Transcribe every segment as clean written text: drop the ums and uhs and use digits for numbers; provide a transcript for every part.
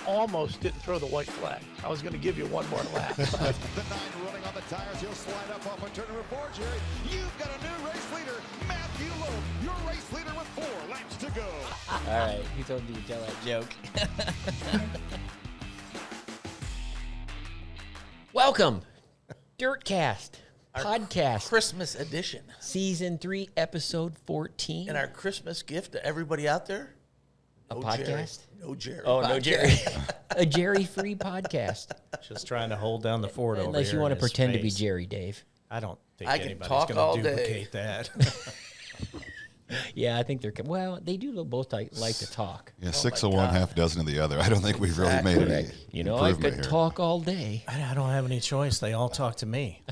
almost didn't throw the white flag. I was going to give you one more lap. The 9 running on the tires. He'll slide up off of turn number 4, Jerry. You've got a new race leader, Matthew Loeb, your race leader with 4 laps to go. All right, he told me to tell that joke. Welcome, DirtCast podcast, Christmas edition. season 3, episode 14. And our Christmas gift to everybody out there, a no podcast? Jerry. No Jerry. Oh, podcast. no Jerry. A Jerry-free podcast. Just trying to hold down the fort over here. Unless you want to in his pretend to be face. Jerry, Dave. I don't think I can anybody's talk all going to day. duplicate that. Yeah, I think they're... Well, they do both like to talk. Yeah, 6 of one, half dozen of the other. I don't think we've really made any You know, I improvement could here. talk all day. I don't have any choice. They all talk to me.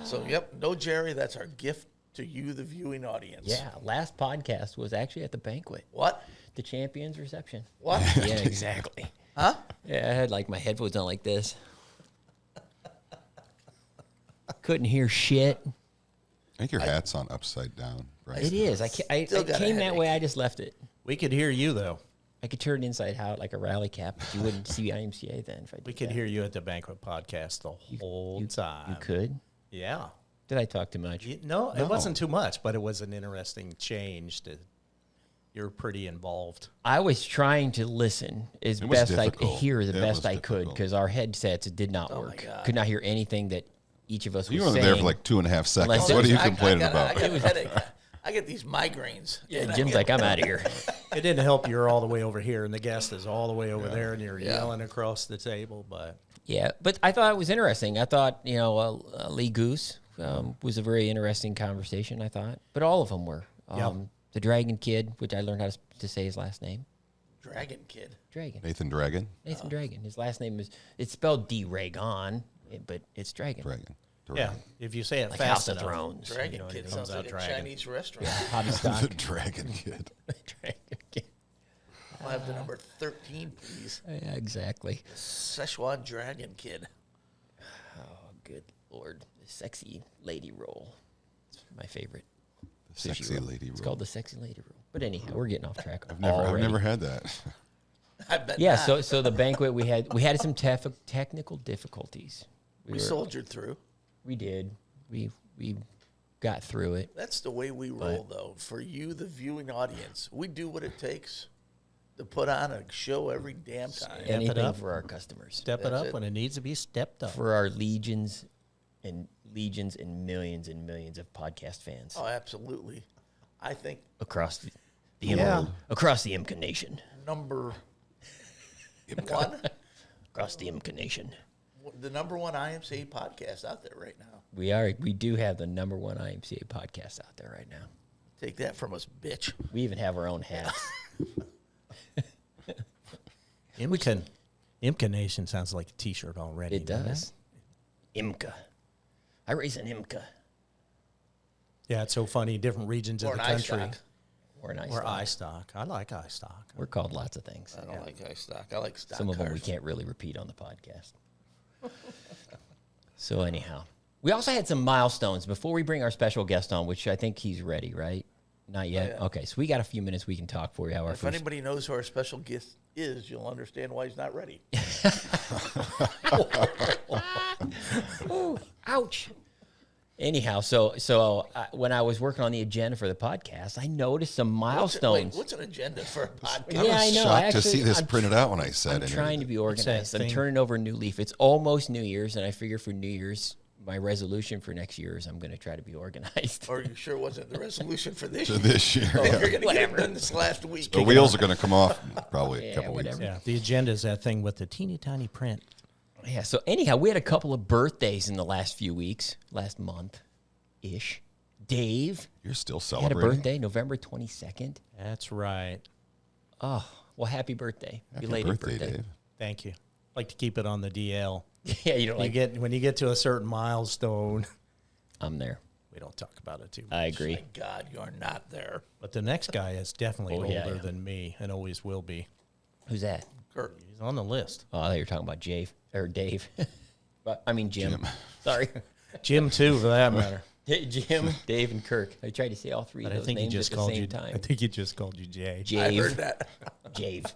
So, yep, no Jerry. That's our gift to you, the viewing audience. Yeah, last podcast was actually at the banquet. What? The champions reception. What? Yeah, exactly. Huh? Yeah, I had like my headphones on like this. Couldn't hear shit. I think your hat's on upside down, right? It is. I Still got a came that headache. way. I just left it. We could hear you, though. I could turn it inside out like a rally cap, but you wouldn't see IMCA then if I did We could that. hear you at the Banquet podcast the whole time. You could? Yeah. Did I talk too much? No, it wasn't too much, but it was an interesting change. You're pretty involved. I was trying to listen as It was best I could, difficult. hear as It best was I could, difficult. because our headsets did not Oh, my work. God. Could not hear anything that each of us You was were saying. there for like 2.5 seconds. Unless What are you I complaining got about? a headache. I get these migraines. Yeah, Jim's like, I'm out of here. It didn't help you're all the way over here, and the guest is all the way over there, and you're Yeah. yelling across the table. But Yeah, but I thought it was interesting. I thought, Lee Goose was a very interesting conversation, I thought. But all of them were. Yep. The Dragon Kid, which I learned how to say his last name. Dragon Kid. Dragon. Nathan Dragon? Nathan Dragon. His last name it's spelled D-Ragon, but it's Dragon. Dragon. yeah, if you say it Like fast House of enough, Thrones. Dragon know, Kid it sounds comes out like a dragon. Chinese restaurant. Hobby The stock. Dragon Kid. Dragon Kid. I'll have the number 13, please. Yeah, exactly. Szechuan Dragon Kid. Oh, good Lord. The sexy lady roll. It's my favorite. The sexy roll. lady It's roll. called the sexy lady roll. But anyhow, we're getting off track. I've already. never had that. I bet Yeah, not. so the banquet we had some technical difficulties. We soldiered through. We did. We got through it. That's the way we roll, though. For you, the viewing audience, we do what it takes to put on a show every damn time. Anything up. for our customers, step it That's up it. when it needs to be stepped up. for our legions and millions of podcast fans Oh, absolutely. I think across the Yeah. across the IMCA nation, number one, across the IMCA nation. the number one IMCA podcast out there right now. We do have the number one IMCA podcast out there right now. Take that from us, bitch. We even have our own hats. IMCA Nation sounds like a T-shirt already. It doesn't does. IMCA. I raise an IMCA Yeah, it's so funny. Different regions Or of an the country. iStock. or an Or iStock. iStock. I like iStock. We're called lots of things. I don't like iStock. I like stock Some of them we cars. can't really repeat on the podcast. So anyhow, we also had some milestones before we bring our special guest on, which I think he's ready, right? Not yet? yeah. Okay, so we got a few minutes we can talk for you. How our If first... anybody knows who our special guest is, you'll understand why he's not ready. Ooh, ouch. Anyhow, so when I was working on the agenda for the podcast, I noticed some milestones. What's an agenda for a podcast? Yeah, I was I know. shocked Actually, to see this I'm printed out when I said I'm it. trying to be organized. I'm thing? turning over a new leaf. It's almost New Year's, and I figure for New Year's, my resolution for next year is I'm going to try to be organized. Or you sure wasn't the resolution for this To year? this year. Oh, yeah. you're going to get it done this last week. The wheels are going to come off probably Yeah, a couple weeks. whatever. Yeah, the agenda is that thing with the teeny tiny print. Yeah, so anyhow, we had a couple of birthdays in the last few weeks, last month-ish. Dave You're still had a celebrating. birthday, November 22nd. That's right. Oh, well, happy birthday. Happy Belated birthday, Dave. Thank you. Like to keep it on the DL. Yeah, you don't like When you get to a certain milestone, I'm there. we don't talk about it too much. I agree. Thank God you're not there. But the next guy is definitely Oh, older yeah, yeah. than me and always will be. Who's that? Kurt. He's on the list. Oh, I thought you were talking about Dave. But I mean Jim. Jim. Sorry. Jim too, for that matter. Jim, Dave, and Kirk. I tried to say all three But of I those think he names just at the called same you. time. I think he just called you Jay. I heard Jave. that. Jave.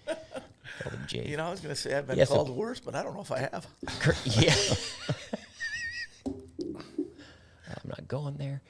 Called him Jay. You know, I was going to say I've been Yes, called worse, but I don't know if I have. Yeah. I'm not going there.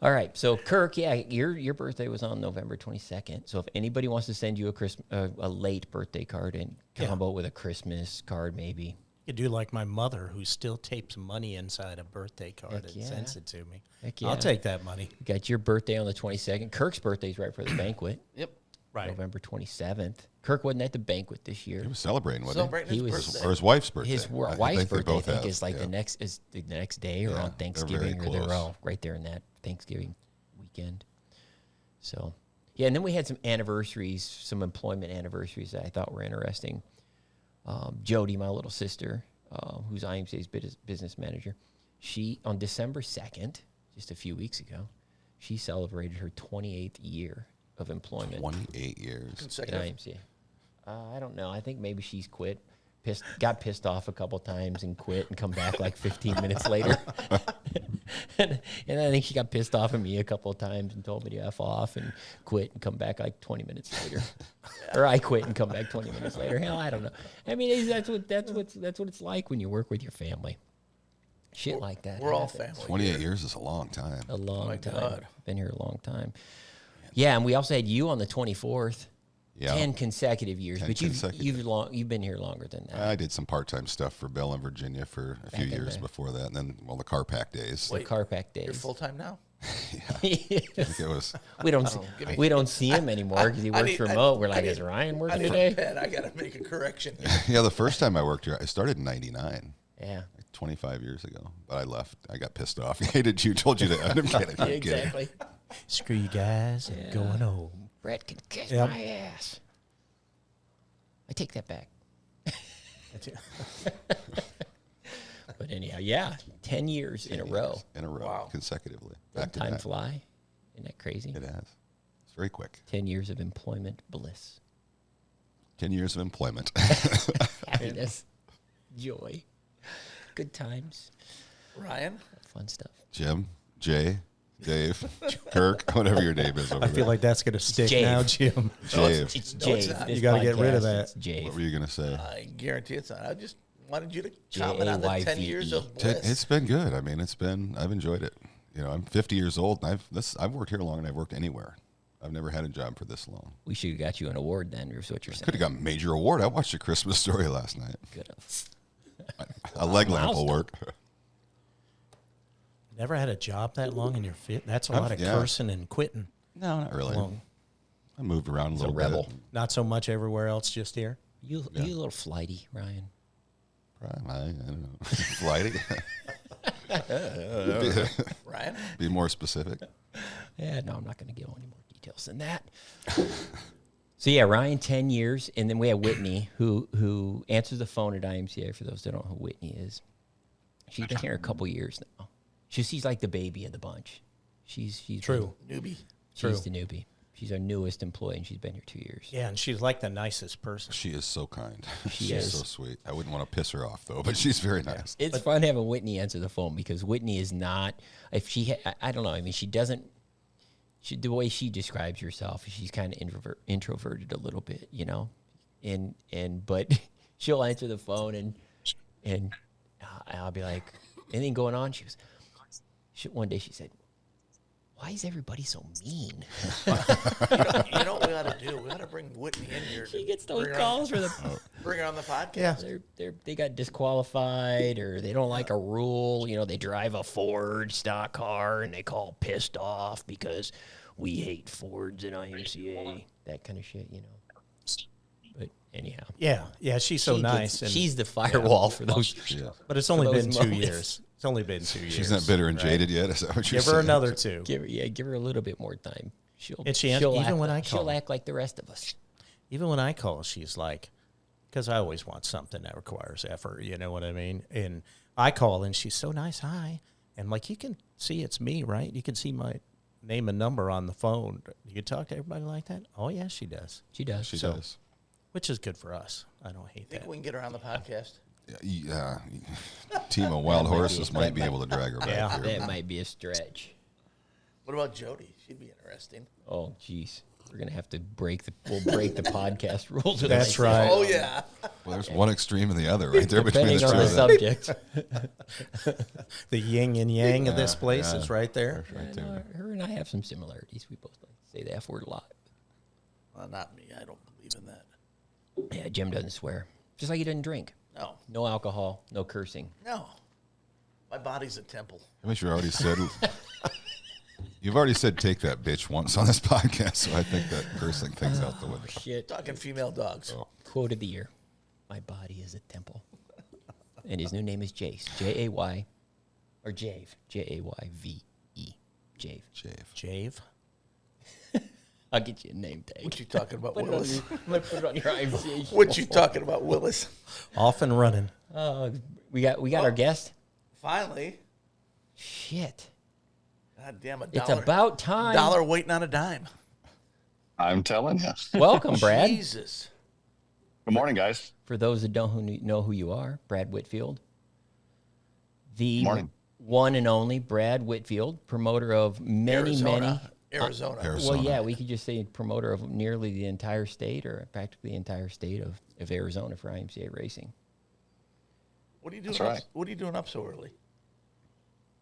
All right, so Kirk, yeah, your birthday was on November 22nd. So if anybody wants to send you a late birthday card and combo with a Christmas card, maybe. You do like my mother, who still tapes money inside a birthday card Heck and yeah. sends it to me. Heck yeah. I'll take that money. You got your birthday on the 22nd. Kirk's birthday's right for the banquet, Yep. Right. November 27th. Kirk wasn't at the banquet this year. He was celebrating, wasn't Celebrating He his was- birthday. Or his wife's birthday. His I wife's think they birthday, both have, is like yeah. the next day or Yeah, on they're very Thanksgiving, or they're close. all right there in that Thanksgiving weekend. So, yeah, and then we had some anniversaries, some employment anniversaries that I thought were interesting. Jody, my little sister, who's IMCA's business manager, she, on December 2nd, just a few weeks ago, she celebrated her 28th year of employment 28 years. at Consecutive. IMCA. I don't know. I think maybe she's quit, got pissed off a couple times and quit and come back like 15 minutes later. and I think she got pissed off at me a couple of times and told me to F off and quit and come back like 20 minutes later. Or I quit and come back 20 minutes later. Hell, I don't know. I mean, that's what it's like when you work with your family. Shit like that. We're all happens. family. 28 years is a long time. A long my time. God. Been here a long time. Yeah, and we also had you on the 24th. Yeah. 10 consecutive years, 10 but consecutive. you've been here longer than that. I did some part-time stuff for Bill in Virginia for a few in years the- before that. And then, well, the car pack days. The car pack days. You're full-time now? I think it was, we don't see him anymore because he works remote. We're like, is Ryan working today? Pat, I got to make a correction. yeah, the first time I worked here, I started in 99. Yeah, Like 25 years ago, but I left. I got pissed off. Hated you. Told you that. I'm kidding. I'm kidding. exactly. Screw you guys. I'm going home. Brett can kiss Yep. my ass. I take that back. But anyhow, yeah, 10 years in a row. In a row, Wow. consecutively. Doesn't Back to time back. fly? Isn't that crazy? It has. It's very quick. 10 years of employment bliss, 10 years of employment. happiness, joy, good times, Ryan? fun stuff. Jim, Jay, Dave, Kirk, whatever your name is over I feel there. like that's going to stick Jave. now, Jim. Dave. It's No, Jave. it's not. This You gotta get rid of podcast, that. It's Jave. What were you going to say? I guarantee it's not. I just wanted you to comment on the 10 J-A-Y-V-E. years of Ted, bliss. it's been good. I mean, I've enjoyed it. You know, I'm 50 years old, and I've worked here longer than I've worked anywhere. I've never had a job for this long. We should have got you an award then, is what you're saying. Could have got a major award. I watched A Christmas Story last night. Could have. A leg lamp will work. Never had a job that long in your fit. That's a lot of yeah. cursing and quitting. No, not really. Long. I moved around a He's a little rebel. bit. Not so much everywhere else, just here. You a little flighty, Ryan. I don't know. Flighty. Ryan? Be more specific. Yeah, no, I'm not going to give any more details than that. So yeah, Ryan, 10 years, and then we have Whitney, who answers the phone at IMCA. For those that don't know who Whitney is, she's been here a couple years now. She's like the baby of the bunch. She's True. Newbie. She's True. the newbie. She's our newest employee, and she's been here 2 years. Yeah, and she's like the nicest person. She is so kind. She She's is. so sweet. I wouldn't want to piss her off, though, but she's very nice. It's fun having Whitney answer the phone because Whitney is not. If she, I don't know. I mean, she doesn't. The way she describes herself, she's kind of introverted a little bit, you know, but she'll answer the phone and I'll be like, anything going on? She goes. One day she said, "Why is everybody so mean?" You know what we ought to do? We ought to bring Whitney in here. She gets those Bring her on- calls for the. Bring her on the podcast. Yeah. They got disqualified or they don't like a rule. You know, they drive a Ford stock car and they call pissed off because we hate Fords in IMCA. That kind of shit, you know. But anyhow. Yeah, she's so She nice. gets- And, she's the firewall for those. Yeah. but it's only those been 2 moments. years. It's only been 2 years. She's not bitter and jaded yet. Is that what you're Give saying? her another 2. Give her a little bit more time. She'll And she she'll even act, when I call. she'll act like the rest of us. Even when I call, she's like, because I always want something that requires effort, you know what I mean? And I call, and she's so nice, hi. And I'm like, you can see it's me, right? You can see my name and number on the phone. You talk to everybody like that? Oh, yeah, she does, She does. She So- does. which is good for us. I don't hate Think that. we can get her on the podcast? Yeah. Team of wild horses might be able to drag her back Yeah. here. That might be a stretch. What about Jody? She'd be interesting. Oh, jeez. We're gonna have to break the podcast rules. That's right. Oh yeah. Well, there's one extreme and the other right there between Depending the two on the of them. subject. The yin and yang of this place yeah. is right there. Right there. Her and I have some similarities. We both like to say the F word a lot. Well, not me. I don't believe in that. Yeah, Jim doesn't swear. Just like he doesn't drink. No. No alcohol, no cursing. No. My body's a temple. I wish you already said. You've already said "take that bitch" once on this podcast, so I think that cursing thing's out the window. Shit. Talking female dogs. Quote of the year. My body is a temple. And his new name is Jace. J-A-Y. Or Jave. J-A-Y-V-E. Jave. Jave. I'll get you a name tag. What you talking about, Put it on Willis? your- I'm gonna put it on your IMCA. What you talking about, Willis? Off and running. We got our guest. Finally. Shit. God damn, It's about time. dollar waiting on a dime. I'm telling you. Welcome, Brad. Jesus. Good morning, guys. For those that don't know who you are, Brad Whitfield. The Morning. one and only Brad Whitfield, promoter of many. Arizona. Well, yeah, we could just say promoter of nearly the entire state or practically the entire state of Arizona for IMCA racing. What are you doing? That's right. What are you doing up so early?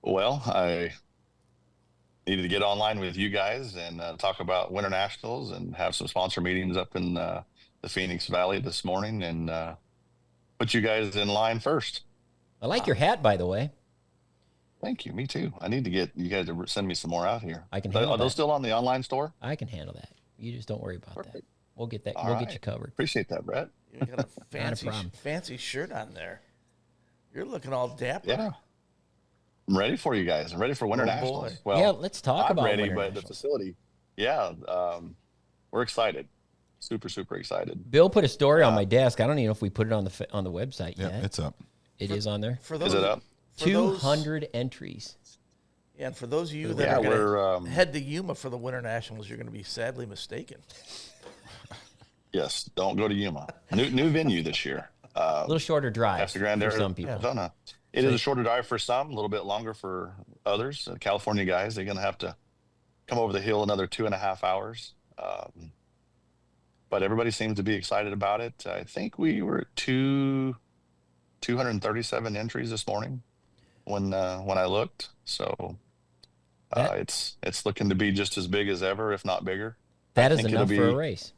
Well, I needed to get online with you guys and talk about Winter Nationals and have some sponsor meetings up in the Phoenix Valley this morning and put you guys in line first. I like your hat, by the way. Thank you. Me too. I need to get you guys to send me some more out here. I can Are handle those that. still on the online store? I can handle that. You just don't worry about that. Perfect. We'll get that. All we'll right. get you covered. Appreciate that, Brett. You got a fancy, problem. fancy shirt on there. You're looking all dapper. Yeah. I'm ready for you guys. I'm ready for Winter Oh, Nationals. boy. Well, Yeah, let's talk I'm about ready, Winter but the Nationals. facility, yeah, we're excited. Super, super excited. Bill put a story on my desk. I don't even know if we put it on the website Yeah, yet. it's up. It is on there. For those, Is it up? For those, 200 entries. yeah, and for those of you that Yeah, are going we're to head to Yuma for the Winter Nationals, you're going to be sadly mistaken. yes. Don't go to Yuma. New venue this year. A little shorter drive Casa Grande, for some people. Arizona. It is a shorter drive for some, a little bit longer for others. California guys, they're going to have to come over the hill another 2.5 hours. But everybody seems to be excited about it. I think we were at 237 entries this morning when I looked. So it's looking to be just as big as ever, if not bigger. That I is think enough it'll for a be- race.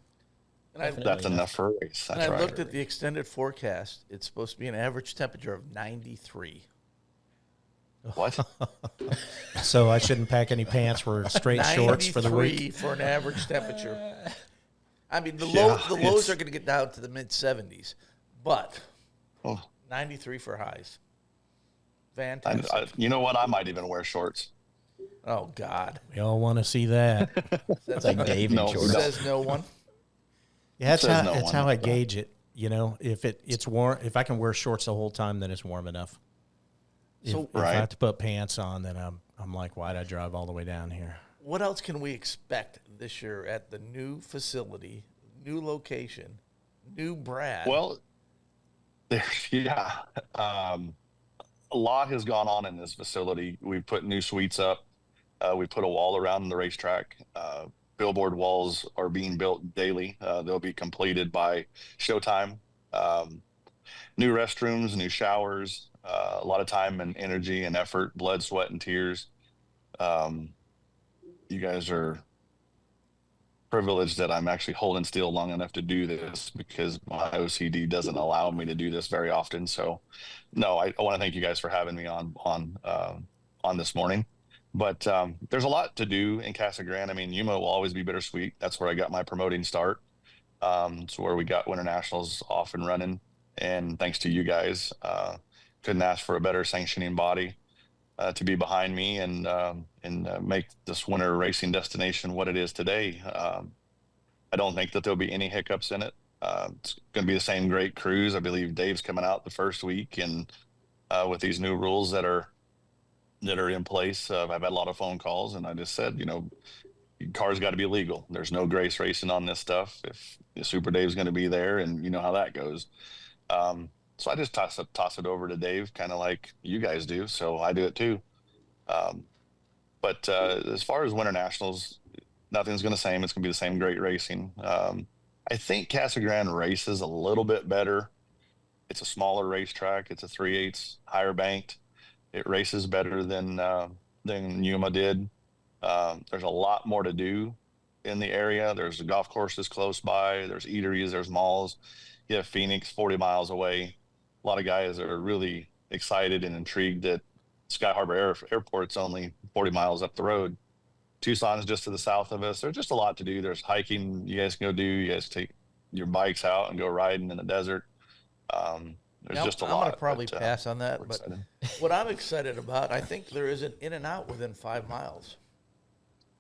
And I, That's enough for a race. and That's I right. looked at the extended forecast. It's supposed to be an average temperature of 93. What? So I shouldn't pack any pants. We're straight shorts for the 93 week. for an average temperature. I mean, the Yeah, lows are going to get down to the mid 70s, but Oh, 93 for highs. I, Fantastic. you know what? I might even wear shorts. Oh God, We all want to see that. It's like Dave in No, shorts. no. says no one. Yeah, that's Says how no that's one. how I gauge it. You know, if it's warm, if I can wear shorts the whole time, then it's warm enough. So If I Right. have to put pants on, then I'm like, why'd I drive all the way down here? what else can we expect this year at the new facility, new location, new Brad? Well, yeah. A lot has gone on in this facility. We've put new suites up. We put a wall around the racetrack. Billboard walls are being built daily. They'll be completed by showtime. New restrooms, new showers, a lot of time and energy and effort, blood, sweat, and tears. You guys are privileged that I'm actually holding still long enough to do this because my OCD doesn't allow me to do this very often. So, no, I want to thank you guys for having me on this morning. But there's a lot to do in Casa Grande. I mean, Yuma will always be bittersweet. That's where I got my promoting start. It's where we got Winter Nationals off and running. And thanks to you guys, couldn't ask for a better sanctioning body to be behind me and make this winter racing destination what it is today. I don't think that there'll be any hiccups in it. It's going to be the same great cruise. I believe Dave's coming out the first week, and with these new rules that are in place, I've had a lot of phone calls, and I just said, you know, cars got to be legal. There's no grace racing on this stuff. If Super Dave's going to be there, and you know how that goes. So I just toss it over to Dave, kind of like you guys do. So I do it too. But as far as Winter Nationals, Nothing's going to same. It's going to be the same great racing. I think Casa Grande races a little bit better. It's a smaller racetrack. It's a 3/8 higher banked. It races better than Yuma did. There's a lot more to do in the area. There's golf courses close by. There's eateries. There's malls. You have Phoenix 40 miles away. A lot of guys are really excited and intrigued that Sky Harbor Airport's only 40 miles up the road. Tucson's just to the south of us. There's just a lot to do. There's hiking you guys can go do. You guys take your bikes out and go riding in the desert. There's just a lot. I'm going to probably pass on that. But excited. what I'm excited about, I think there is an In-N-Out within 5 miles.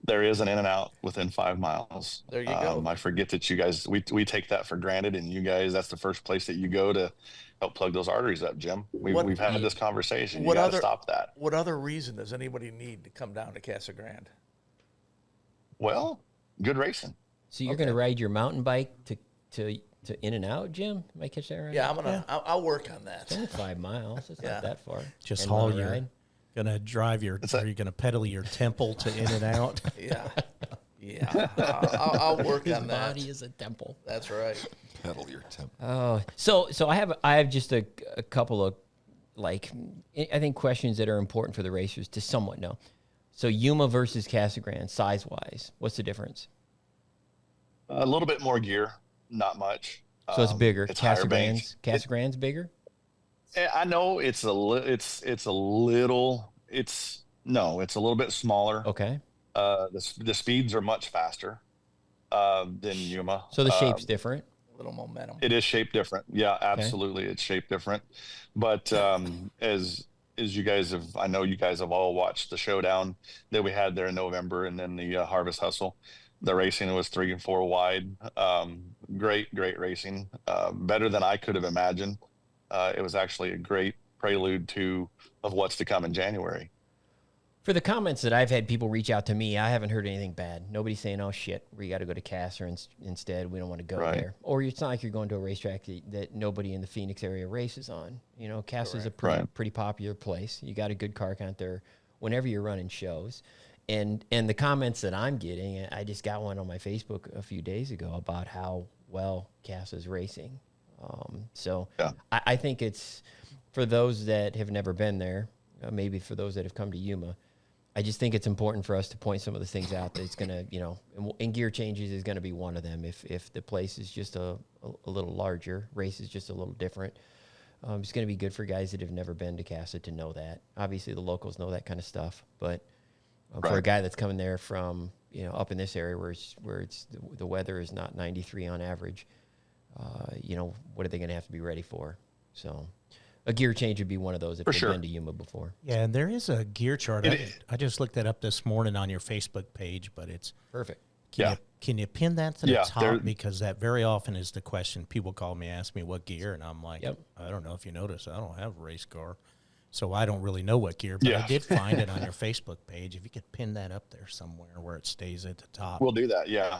There is an In-N-Out within 5 miles. There you go. I forget that you guys, we take that for granted, and you guys, that's the first place that you go to help plug those arteries up, Jim. We've had this conversation. You got to stop that. What other reason does anybody need to come down to Casa Grande? Well, good racing. So you're going to ride your mountain bike to In-N-Out, Jim? Am I catch that right? Yeah, I'll work on that. It's only 5 miles. It's not that far. Just And haul one your. ride. Gonna drive your. Are you gonna pedal your temple to In-N-Out? Yeah. I'll work His on that. body is a temple. That's right. Pedal your temple. Oh, so I have just a couple of, like, I think questions that are important for the racers to somewhat know. So Yuma versus Casa Grande, size wise, what's the difference? A little bit more gear, not much. So it's bigger. It's Casa higher banked. Grande's bigger. I know it's a little bit smaller. Okay. The speeds are much faster than Yuma. So the shape's different. A little momentum. It is shaped different. Yeah, absolutely. It's shaped different. But as you guys have, I know you guys have all watched the showdown that we had there in November, and then the Harvest Hustle. The racing was 3 and 4 wide. Great racing. Better than I could have imagined. It was actually a great prelude of what's to come in January. For the comments that I've had people reach out to me, I haven't heard anything bad. Nobody's saying, "Oh shit, we got to go to Casa instead. We don't want to go there." Or it's not like you're going to a racetrack that nobody in the Phoenix area races on. You know, Casa is a pretty popular place. You got a good car count there whenever you're running shows. And the comments that I'm getting, I just got one on my Facebook a few days ago about how well Casa's racing. I think it's for those that have never been there, maybe for those that have come to Yuma. I just think it's important for us to point some of the things out that it's going to, and gear changes is going to be one of them. If the place is just a little larger, race is just a little different, it's going to be good for guys that have never been to Casa to know that. Obviously, the locals know that kind of stuff, but for a guy that's coming there from, up in this area where it's the weather is not 93 on average, what are they going to have to be ready for? So a gear change would be one of those if they've been to Yuma before. Yeah, and there is a gear chart. I just looked that up this morning on your Facebook page, but it's perfect. Can you pin that to the top? Because that very often is the question. People call me, ask me what gear, and I'm like, I don't know if you notice, I don't have a race car. So I don't really know what gear, but I did find it on your Facebook page. If you could pin that up there somewhere where it stays at the top. We'll do that, yeah.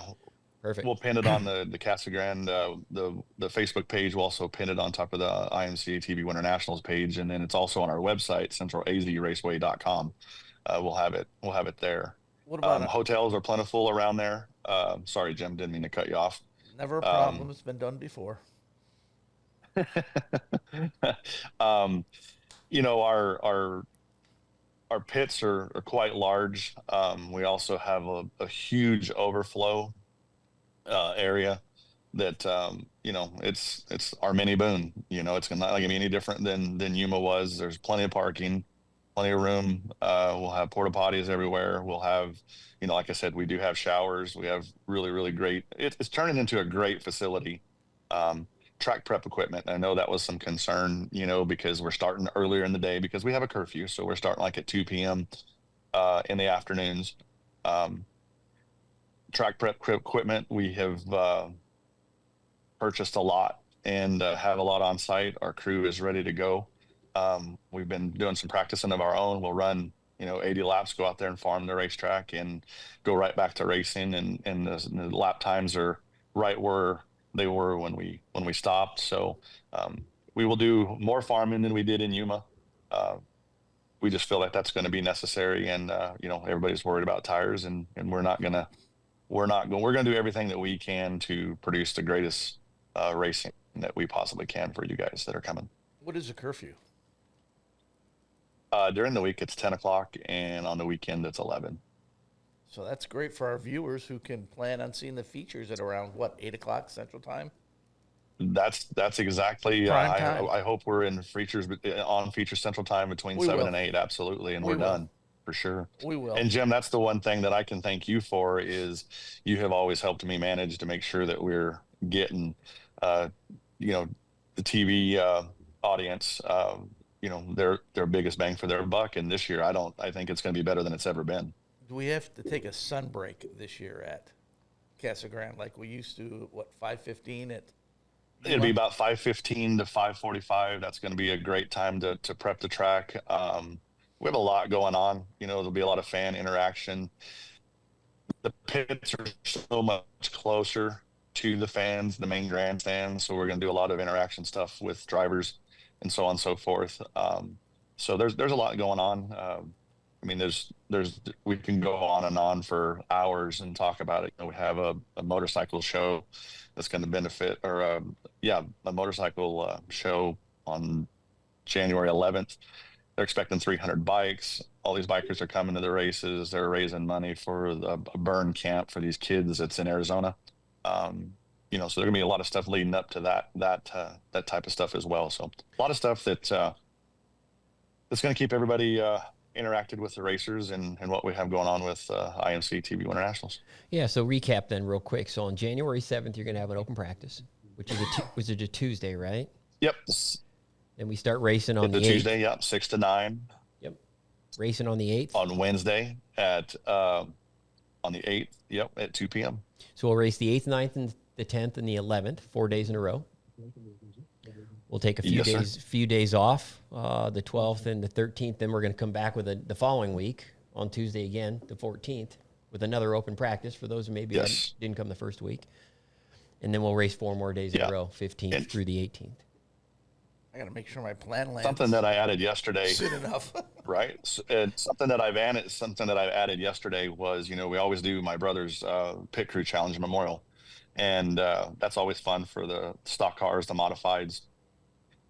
Perfect. We'll pin it on the Casa Grande, the Facebook page. We'll also pin it on top of the IMCA TV Winter Nationals page, and then it's also on our website, centralazraceway.com. We'll have it there. What about hotels are plentiful around there. Sorry, Jim, didn't mean to cut you off. Never a problem. It's been done before. Our pits are quite large. We also have a huge overflow area that it's our mini boon. It's not going to be any different than Yuma was. There's plenty of parking, plenty of room. We'll have porta potties everywhere. We'll have, like I said, we do have showers. We have really, really great. It's turning into a great facility. Track prep equipment. I know that was some concern, because we're starting earlier in the day because we have a curfew. So we're starting like at 2 p.m. In the afternoons. Track prep equipment, we have purchased a lot and have a lot on site. Our crew is ready to go. We've been doing some practicing of our own. We'll run, 80 laps, go out there and farm the racetrack and go right back to racing. And the lap times are right where they were when we stopped. So we will do more farming than we did in Yuma. We just feel like that's going to be necessary. And, everybody's worried about tires and we're not going to we're going to do everything that we can to produce the greatest racing that we possibly can for you guys that are coming. What is the curfew? During the week, it's 10 o'clock, and on the weekend, it's 11. So that's great for our viewers who can plan on seeing the features at around, 8 o'clock Central Time? That's exactly. Prime time. I hope we're in features on Feature Central Time between We 7 will. and 8. Absolutely, and We we're will. done for sure. We will. And Jim, that's the one thing that I can thank you for is you have always helped me manage to make sure that we're getting, the TV audience, their biggest bang for their buck. And this year, I think it's going to be better than it's ever been. Do we have to take a sun break this year at Casa Grande like we used to, 5:15 at? It'll be about 5:15 to 5:45. That's going to be a great time to prep the track. We have a lot going on. There'll be a lot of fan interaction. The pits are so much closer to the fans, the main grandstand. So we're going to do a lot of interaction stuff with drivers and so on and so forth. So there's a lot going on. We can go on and on for hours and talk about it. We have a motorcycle show that's going to benefit, or a motorcycle show on January 11th. They're expecting 300 bikes. All these bikers are coming to the races. They're raising money for a burn camp for these kids that's in Arizona. So there's going to be a lot of stuff leading up to that type of stuff as well. So a lot of stuff that's going to keep everybody interacted with the racers and what we have going on with IMCA TV Winter Nationals. Yeah, so recap then real quick. So on January 7th, you're going to have an open practice, which is a Tuesday, right? Yep. Then we start racing on the 8th. Tuesday, yep, 6 to 9. Yep. Racing on the 8th. On Wednesday at on the 8th, yep, at 2 p.m. So we'll race the 8th, 9th, and the 10th and the 11th, 4 days in a row. We'll take a few days off, the 12th and the 13th. Then we're going to come back with the following week on Tuesday again, the 14th, with another open practice for those who maybe didn't come the first week. And then we'll race 4 more days in a row, 15th through the 18th. I got to make sure my plan lands. Something that I added yesterday. Soon enough. Right. Something that I've added yesterday was, we always do my brother's pit crew challenge memorial. And that's always fun for the stock cars, the modifieds,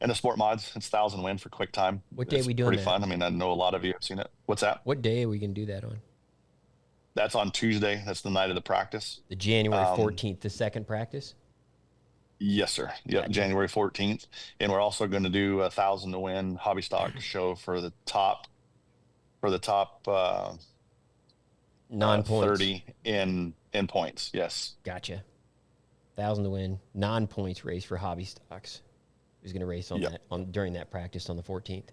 and the sport mods. It's 1,000 win for quick time. What day it's are we doing pretty that? fun. I mean, I know a lot of you have seen it. What's that? What day are we going to do that on? That's on Tuesday. That's the night of the practice. The January 14th, the second practice? Yes, sir. Yep, Gotcha. January 14th. And we're also going to do 1,000 to win hobby stock show for the top non-points. 30 in points. Yes. Gotcha. 1,000 to win, non-points race for hobby stocks. Who's going to race on that during that practice on the 14th?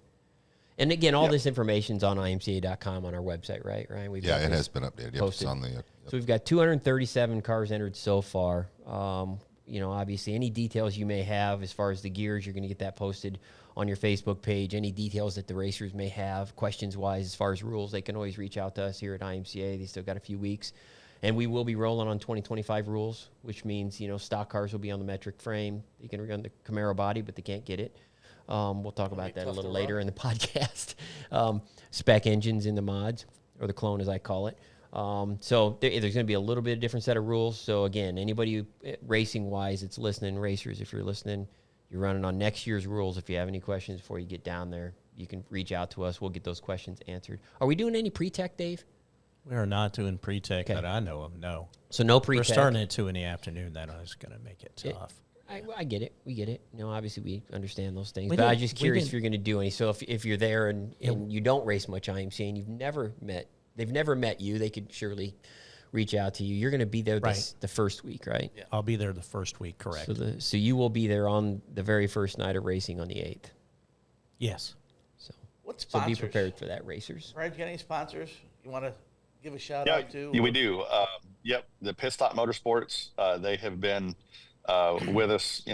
And again, all this information's on imca.com on our website, right, Ryan? It has been updated. Yep, it's on the. So we've got 237 cars entered so far. Obviously, any details you may have as far as the gears, you're going to get that posted on your Facebook page. Any details that the racers may have, questions-wise, as far as rules, they can always reach out to us here at IMCA. They still got a few weeks. And we will be rolling on 2025 rules, which means, stock cars will be on the metric frame. They can run the Camaro body, but they can't get it. We'll talk about that a little later in the podcast. Spec engines in the mods, or the clone as I call it. So there's going to be a little bit of different set of rules. So again, anybody racing-wise that's listening, racers, if you're listening, you're running on next year's rules. If you have any questions before you get down there, you can reach out to us. We'll get those questions answered. Are we doing any pre-tech, Dave? We are not doing pre-tech that I know of, no. So no pre-tech. We're starting at 2 in the afternoon. That is going to make it tough. I get it. We get it. Obviously we understand those things. But I'm just curious if you're going to do any. So if you're there and you don't race much IMCA and they've never met you, they could surely reach out to you. You're going to be there the first week, right? Yeah. I'll be there the first week, correct. So you will be there on the very first night of racing on the 8th. Yes. What So sponsors? be prepared for that, racers. Right, got any sponsors you want to give a shout out to? Yeah, we do. The Pit Stop Motorsports, they have been with us,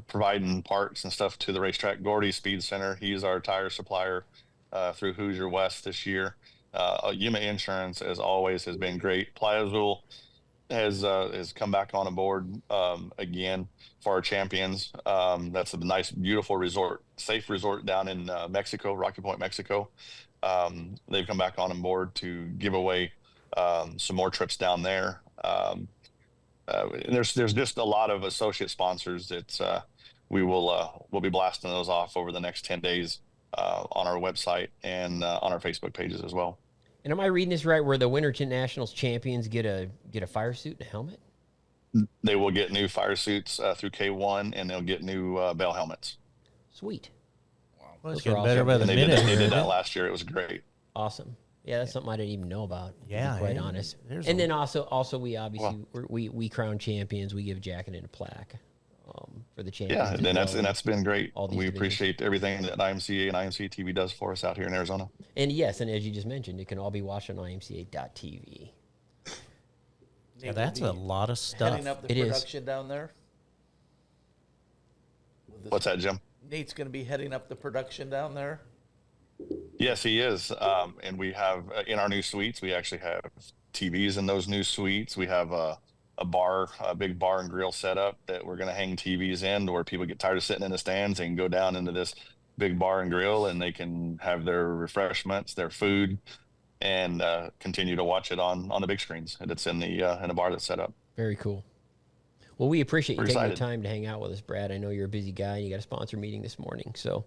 providing parts and stuff to the racetrack. Gordy Speed Center, he's our tire supplier through Hoosier West this year. Yuma Insurance, as always, has been great. Playazool has come back on board again for our champions. That's a nice, beautiful resort, safe resort down in Mexico, Rocky Point, Mexico. They've come back on board to give away some more trips down there. There's just a lot of associate sponsors that we'll be blasting those off over the next 10 days on our website and on our Facebook pages as well. And am I reading this right? Where the Winterton Nationals champions get a fire suit and a helmet? They will get new fire suits through K1, and they'll get new bell helmets. Sweet. Well, it's Those are getting better by the And they minute. did that last year. It was great. Awesome. Yeah, that's something I didn't even know about. Yeah, to be quite and honest. there's And a- then also we obviously we crown champions. We give a jacket and a plaque for the champions. Yeah, and as well. that's been great. All these We divisions. appreciate everything that IMCA and IMCA TV does for us out here in Arizona. And yes, and as you just mentioned, it can all be watched on IMCA.tv. Yeah, that's a lot of stuff. Heading up the It is. production down there. What's that, Jim? Nate's going to be heading up the production down there. Yes, he is. And we have in our new suites, we actually have TVs in those new suites. We have a big bar and grill setup that we're going to hang TVs in, where people get tired of sitting in the stands and go down into this big bar and grill, and they can have their refreshments, their food, and continue to watch it on the big screens. And it's in the bar that's set up. Very cool. Well, we appreciate you We're taking the excited. time to hang out with us, Brad. I know you're a busy guy and you got a sponsor meeting this morning, so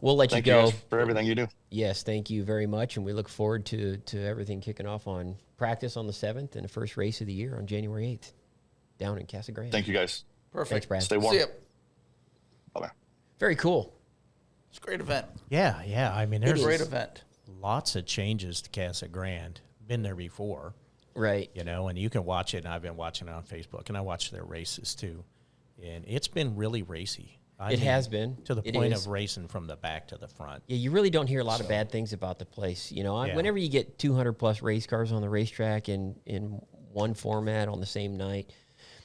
we'll let Thank you you go. guys for everything you do. Yes, thank you very much, and we look forward to everything kicking off on practice on the 7th and the first race of the year on January 8th down in Casa Grande. Thank you guys. Perfect. Thanks, Brad. Stay warm. See ya. Bye-bye. Very cool. It's a great event. Yeah. I mean, there's Great event. lots of changes to Casa Grande. Been there before, Right. you know, and you can watch it. And I've been watching it on Facebook, and I watch their races too. And it's been really racy. I It mean, has been. to the It point is. of racing from the back to the front. Yeah, you really don't hear a lot of bad things about the place. You know, Yeah. whenever you get 200 plus race cars on the racetrack in one format on the same night,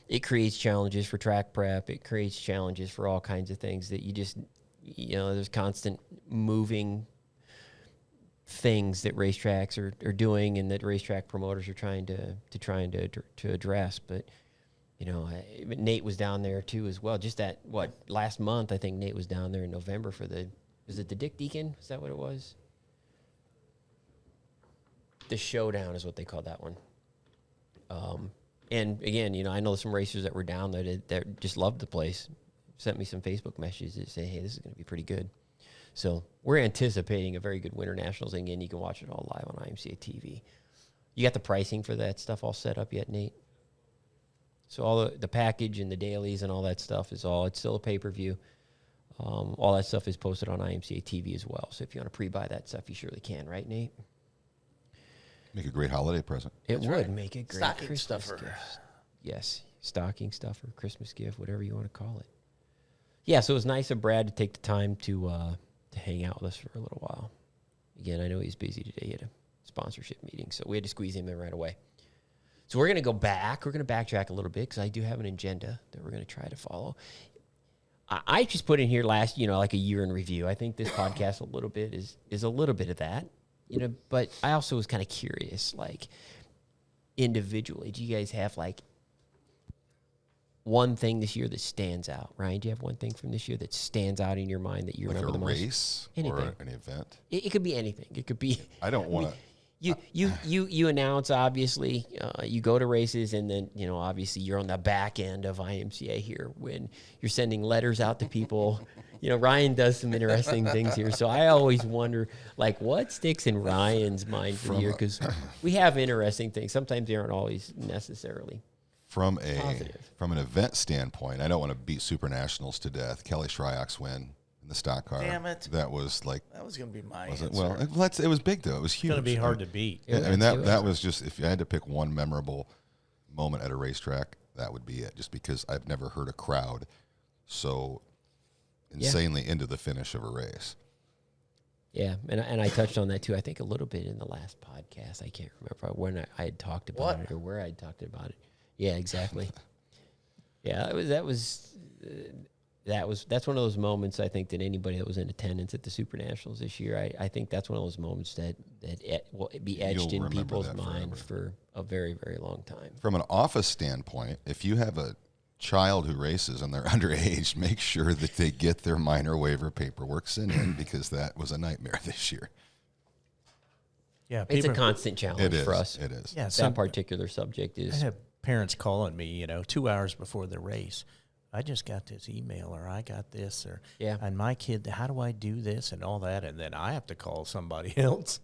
it creates challenges for track prep. It creates challenges for all kinds of things that there's constant moving things that racetracks are doing and that racetrack promoters are trying to address. But Nate was down there too as well. Just last month, I think Nate was down there in November for was it the Dick Deacon? Is that what it was? The Showdown is what they called that one. And again, I know some racers that were down there that just loved the place. Sent me some Facebook messages that say, hey, this is going to be pretty good. So we're anticipating a very good Winter Nationals. And again, you can watch it all live on IMCA TV. You got the pricing for that stuff all set up yet, Nate? So all the package and the dailies and all that stuff it's still a pay-per-view. All that stuff is posted on IMCA TV as well. So if you want to pre-buy that stuff, you surely can, right, Nate? Make a great holiday present. It would make a great Stocking Christmas stuffer. gift. Yes, stocking stuffer, Christmas gift, whatever you want to call it. Yeah, so it was nice of Brad to take the time to hang out with us for a little while. Again, I know he's busy today. He had a sponsorship meeting, so we had to squeeze him in right away. So we're going to go back. We're going to backtrack a little bit because I do have an agenda that we're going to try to follow. I just put in here last, like a year in review. I think this podcast a little bit is a little bit of that, but I also was kind of curious, like individually, do you guys have like one thing this year that stands out? Ryan, do you have one thing from this year that stands out in your mind that you Like remember a the most? race Anything. or an event. It could be anything. It could be. I don't want to. You announce, obviously, you go to races, and then, obviously you're on the back end of IMCA here when you're sending letters out to people. Ryan does some interesting things here. So I always wonder, like, what sticks in Ryan's mind for the year? Because we have interesting things. Sometimes they aren't always necessarily From positive. From an event standpoint, I don't want to beat Super Nationals to death. Kelly Shryock's win in the stock car. Damn it. That was like. That was going to be my Was answer. it? Well, it was big though. It was huge. It's going to be hard to beat. Yeah, I mean it that was just, if you had to pick one memorable moment at a racetrack, that would be it. Just because I've never heard a crowd so insanely into the finish of a race. Yeah, and I touched on that too. I think a little bit in the last podcast. I can't remember when I had talked about it or where I had talked about it. Yeah, exactly. Yeah, that's one of those moments I think that anybody that was in attendance at the Super Nationals this year, I think that's one of those moments that will be etched You'll in remember people's that mind forever. for a very, very long time. From an office standpoint, if you have a child who races and they're underage, make sure that they get their minor waiver paperwork sent in because that was a nightmare this year. Yeah, It's a people- constant challenge It is. for us. It is. Yeah, That particular subject is I had parents calling me, 2 hours before the race. I just got this email, or I got this, or and my kid, how do I do this and all that? And then I have to call somebody else,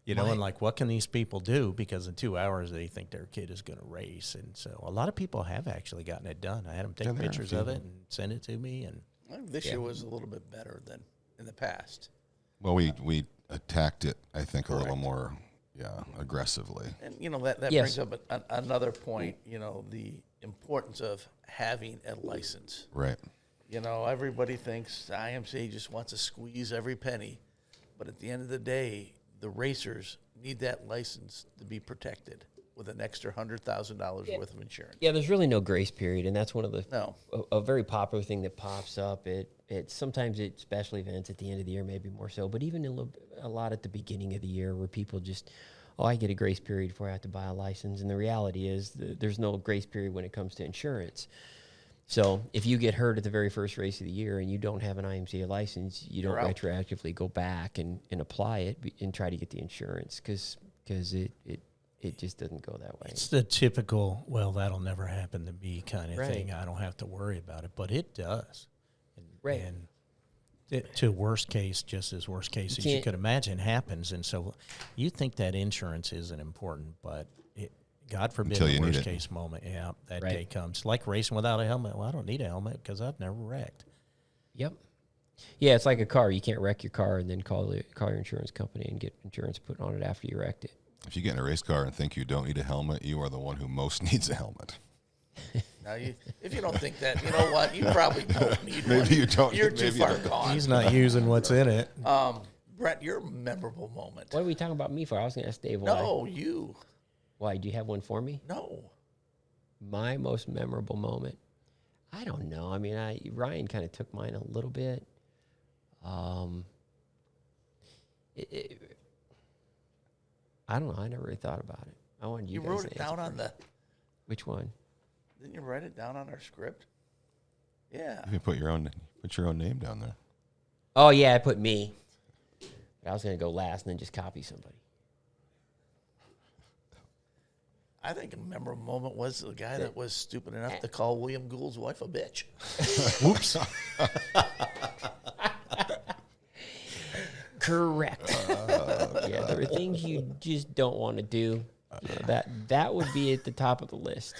and like, what can these people do? Because in 2 hours, they think their kid is going to race. And so a lot of people have actually gotten it done. I had them take pictures of it and send it to me. And I think this year was a little bit better than in the past. Well, we attacked it, I think, a little more, aggressively. And, that brings up another point, the importance of having a license. Right. Everybody thinks IMCA just wants to squeeze every penny. But at the end of the day, the racers need that license to be protected with an extra $100,000 worth of insurance. Yeah, there's really no grace period, and that's one of the a very popular thing that pops up. It sometimes at special events at the end of the year, maybe more so, but even a lot at the beginning of the year where people just, I get a grace period before I have to buy a license, and the reality is there's no grace period when it comes to insurance. So if you get hurt at the very first race of the year and you don't have an IMCA license, you don't retroactively go back and apply it and try to get the insurance because it just doesn't go that way. It's the typical, that'll never happen to me kind of thing. I don't have to worry about it, but it does. And to worst case, just as worst case as you could imagine, happens. And so you think that insurance isn't important, but God forbid the worst case moment. Yeah, that day comes. Like racing without a helmet. Well, I don't need a helmet because I've never wrecked. Yep. Yeah, it's like a car. You can't wreck your car and then call your insurance company and get insurance put on it after you wrecked it. If you get in a race car and think you don't need a helmet, you are the one who most needs a helmet. Now, if you don't think that, you know what? You probably don't need one. Maybe you don't. You're too far gone. He's not using what's in it. Brett, your memorable moment. What are we talking about me for? I was going to ask Dave. No, you. Why? Do you have one for me? No. My most memorable moment? I don't know. I mean, Ryan kind of took mine a little bit. I don't know. I never really thought about it. I wanted you guys wrote to it down on the... Which one? Didn't you write it down on our script? Yeah. You can put your own name down there. Oh, yeah, I put me. But I was going to go last and then just copy somebody. I think a memorable moment was the guy that was stupid enough to call William Gould's wife a bitch. Whoops. Correct. Yeah, there are things you just don't want to do. Yeah, that would be at the top of the list.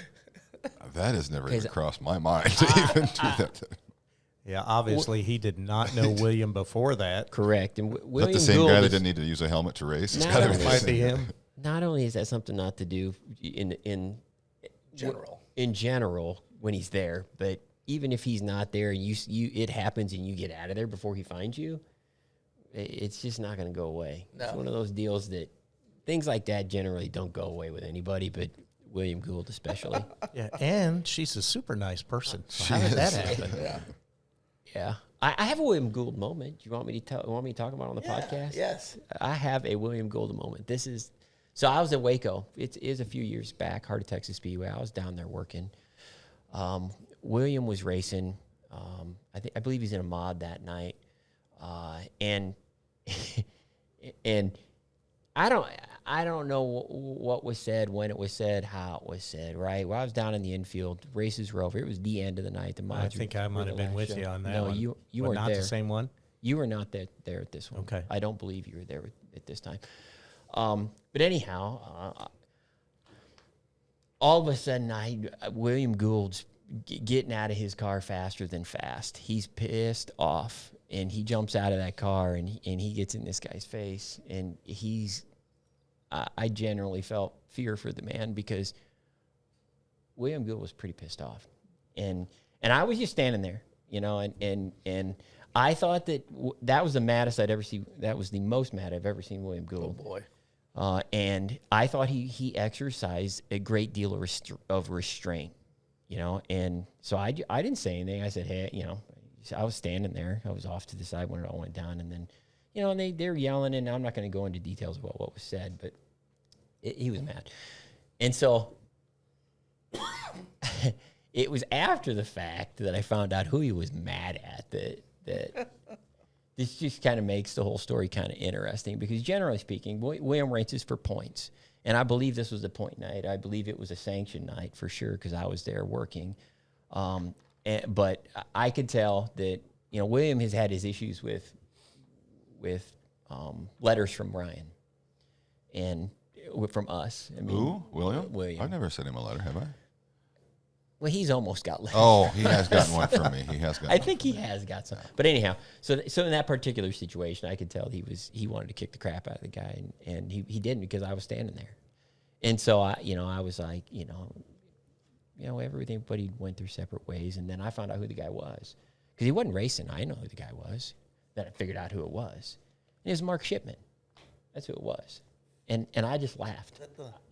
That has never even crossed my mind to even do that. Yeah, obviously he did not know William before that. Correct. And William Is that the same guy that didn't need to use a helmet to race? It's got to might be him. Not only is that something not to do in general when he's there, but even if he's not there, it happens and you get out of there before he finds you, it's just not going to go away. No. It's one of those deals that things like that generally don't go away with anybody, but William Gould especially. Yeah, and she's a super nice person. So how did that happen? Yeah. I have a William Gould moment. Do you want me to talk about it on the podcast? Yes. I have a William Gould moment. So I was at Waco. It is a few years back, Heart of Texas Speedway. I was down there working. William was racing. I believe he's in a mod that night. And I don't know what was said, when it was said, how it was said, right? Well, I was down in the infield. Races were over. It was the end of the night. The mods I think I might have been with you on that one. No, you weren't not there. The same one? You were not there at this one. Okay. I don't believe you were there at this time. But anyhow, all of a sudden, William Gould's getting out of his car faster than fast. He's pissed off, and he jumps out of that car, and he gets in this guy's face, and I generally felt fear for the man because William Gould was pretty pissed off, and I was just standing there, and I thought that was the maddest I'd ever seen. That was the most mad I've ever seen William Gould. Oh boy. And I thought he exercised a great deal of restraint, and so I didn't say anything. I said, hey, I was standing there. I was off to the side when it all went down, and then, and they were yelling, and I'm not going to go into details about what was said, but he was mad. And so it was after the fact that I found out who he was mad at that this just kind of makes the whole story kind of interesting because generally speaking, William races for points. And I believe this was a point night. I believe it was a sanctioned night for sure because I was there working. But I could tell that, you know, William has had his issues with letters from Ryan and from us. I mean, Who? William? William. I've never sent him a letter, have I? Well, he's almost got letters. Oh, he has gotten one from me. He has gotten I think he has got some. But anyhow, so in that particular situation, I could tell he wanted to kick the crap out of the guy, and he didn't because I was standing there. And so I was like, everybody went their separate ways, and then I found out who the guy was because he wasn't racing. I didn't know who the guy was. Then I figured out who it was. And it was Mark Shipman. That's who it was. And I just laughed.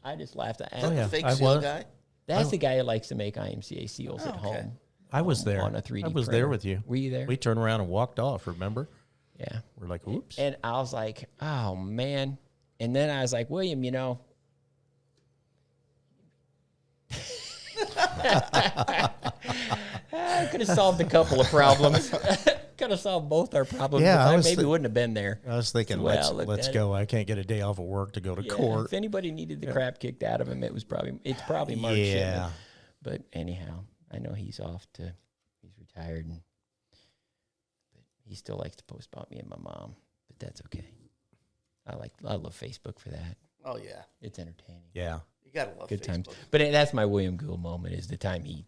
I just laughed. The fake seal guy? That's the guy who likes to make IMCA seals at home. I was there. On a 3D I was printer. there with you. Were you there? We turned around and walked off, remember? Yeah. We're like, oops. And I was like, oh, man. And then I was like, William, I could have solved a couple of problems. Could have solved both our problems. Yeah, I maybe wouldn't have been there. I was thinking, let's go. I can't get a day off of work to go to court. If anybody needed the crap kicked out of him, it's probably Mark Shipman. But anyhow, I know he's retired, but he still likes to post about me and my mom. But that's okay. I love Facebook for that. Oh, yeah. It's entertaining. Yeah. You got to love Good Facebook. times. But that's my William Gould moment is the time he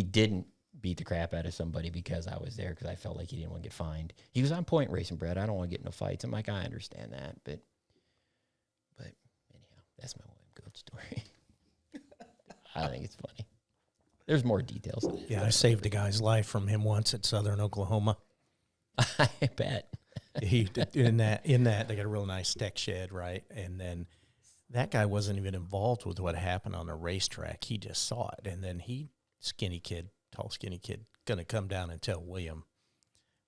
didn't beat the crap out of somebody because I was there because I felt like he didn't want to get fined. He was on point racing, Brett. I don't want to get in no fights. I'm like, I understand that. But anyhow, that's my William Gould story. I think it's funny. There's more details. Yeah, I saved a guy's life from him once at Southern Oklahoma. I bet. He in that they got a real nice deck shed, right? And then that guy wasn't even involved with what happened on the racetrack. He just saw it, and then tall skinny kid, gonna come down and tell William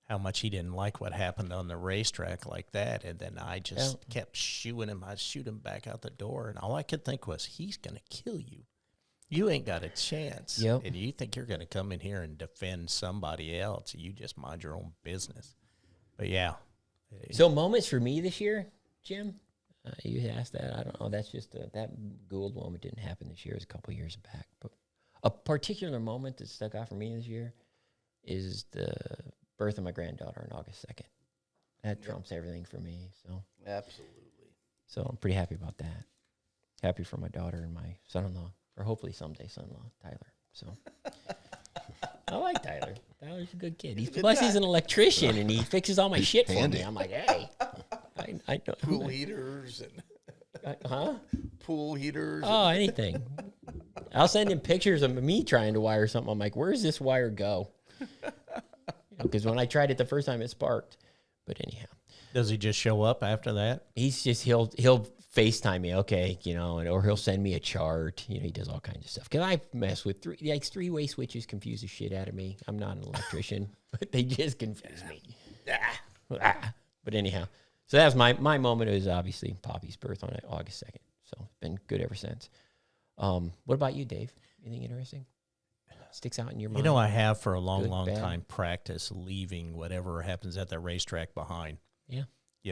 how much he didn't like what happened on the racetrack like that. And then I just kept shooing him. I'd shoot him back out the door, and all I could think was, he's gonna kill you. You ain't got a chance. Yep. And you think you're gonna come in here and defend somebody else? You just mind your own business. But yeah. So moments for me this year, Jim. You asked that. I don't know. That's just that Gould moment didn't happen this year. It was a couple years back. But a particular moment that stuck out for me this year is the birth of my granddaughter on August 2nd. That trumps everything for me. So Absolutely. So I'm pretty happy about that. Happy for my daughter and my son-in-law, or hopefully someday son-in-law, Tyler. So I like Tyler. Tyler's a good kid. He's an electrician, and he fixes all my shit for me. I'm like, hey, I know. Pool heaters and pool heaters. Oh, anything. I'll send him pictures of me trying to wire something. I'm like, where's this wire go? Because when I tried it the first time, it sparked. But anyhow. Does he just show up after that? He's just, he'll FaceTime me, okay, or he'll send me a chart. He does all kinds of stuff. Because I mess with three-way switches confuse the shit out of me. I'm not an electrician, but they just confuse me. But anyhow, so that was my moment. It was obviously Poppy's birth on August 2nd. So it's been good ever since. What about you, Dave? Anything interesting? Sticks out in your mind? I have for a long Good, bad? time practice leaving whatever happens at the racetrack behind. Yeah.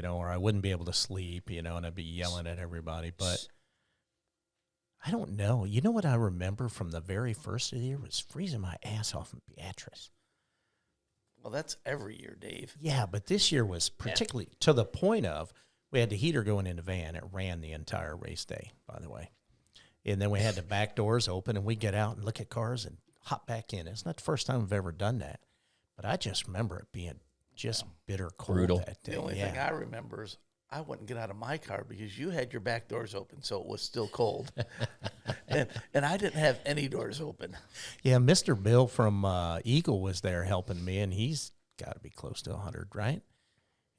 Or I wouldn't be able to sleep, and I'd be yelling at everybody. But I don't know. You know what I remember from the very first of the year was freezing my ass off in Beatrice. Well, that's every year, Dave. Yeah, but this year was particularly to the point of we had the heater going in the van. It ran the entire race day, by the way. And then we had the back doors open, and we get out and look at cars and hop back in. It's not the first time I've ever done that. But I just remember it being just bitter cold Brutal. that day. The only thing I remember is I wouldn't get out of my car because you had your back doors open, so it was still cold. and I didn't have any doors open. Yeah, Mr. Bill from Eagle was there helping me, and he's got to be close to 100, right?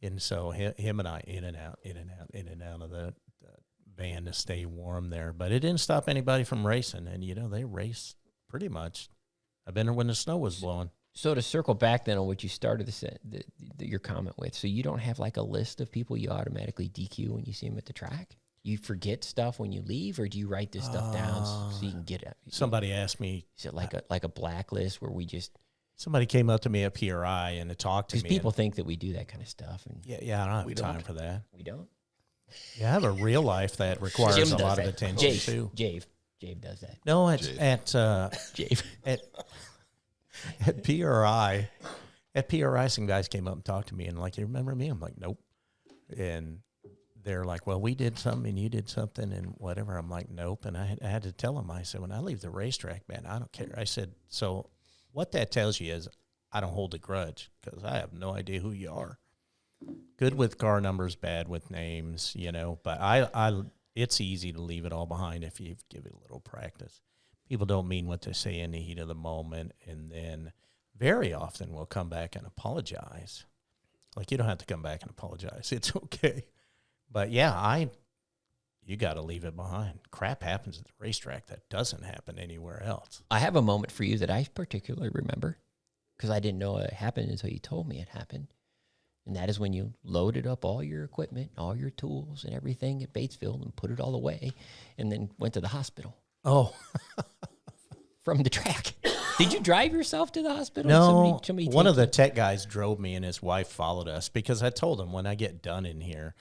And so him and I in and out of the van to stay warm there. But it didn't stop anybody from racing, and, they race pretty much. I've been there when the snow was blowing. So to circle back then on what you started your comment with, so you don't have like a list of people you automatically DQ when you see them at the track? You forget stuff when you leave, or do you write this stuff down so you can get it? Somebody asked me. Is it like a blacklist where we just... Somebody came up to me at PRI and talked to me. Because people think that we do that kind of stuff. And yeah, I don't have time for that. We don't? Yeah, I have a real life that requires Jim a does lot of that. attention Jave, too. Jave does that. No, Jave. Jave. At PRI. At PRI, some guys came up and talked to me and like, you remember me? I'm like, nope. And they're like, well, we did something and you did something and whatever. I'm like, nope. And I had to tell them, I said, when I leave the racetrack, man, I don't care. I said, so what that tells you is I don't hold a grudge because I have no idea who you are. Good with car numbers, bad with names, you know, but it's easy to leave it all behind if you give it a little practice. People don't mean what they say in the heat of the moment, and then very often will come back and apologize. Like, you don't have to come back and apologize. It's okay. But, yeah, you got to leave it behind. Crap happens at the racetrack that doesn't happen anywhere else. I have a moment for you that I particularly remember because I didn't know it happened until you told me it happened. And that is when you loaded up all your equipment, all your tools and everything at Batesville and put it all away and then went to the hospital. Oh. From the track. Did you drive yourself to the hospital? No, Somebody one of the take tech guys drove me and his wife followed us because I told him when I get done in here,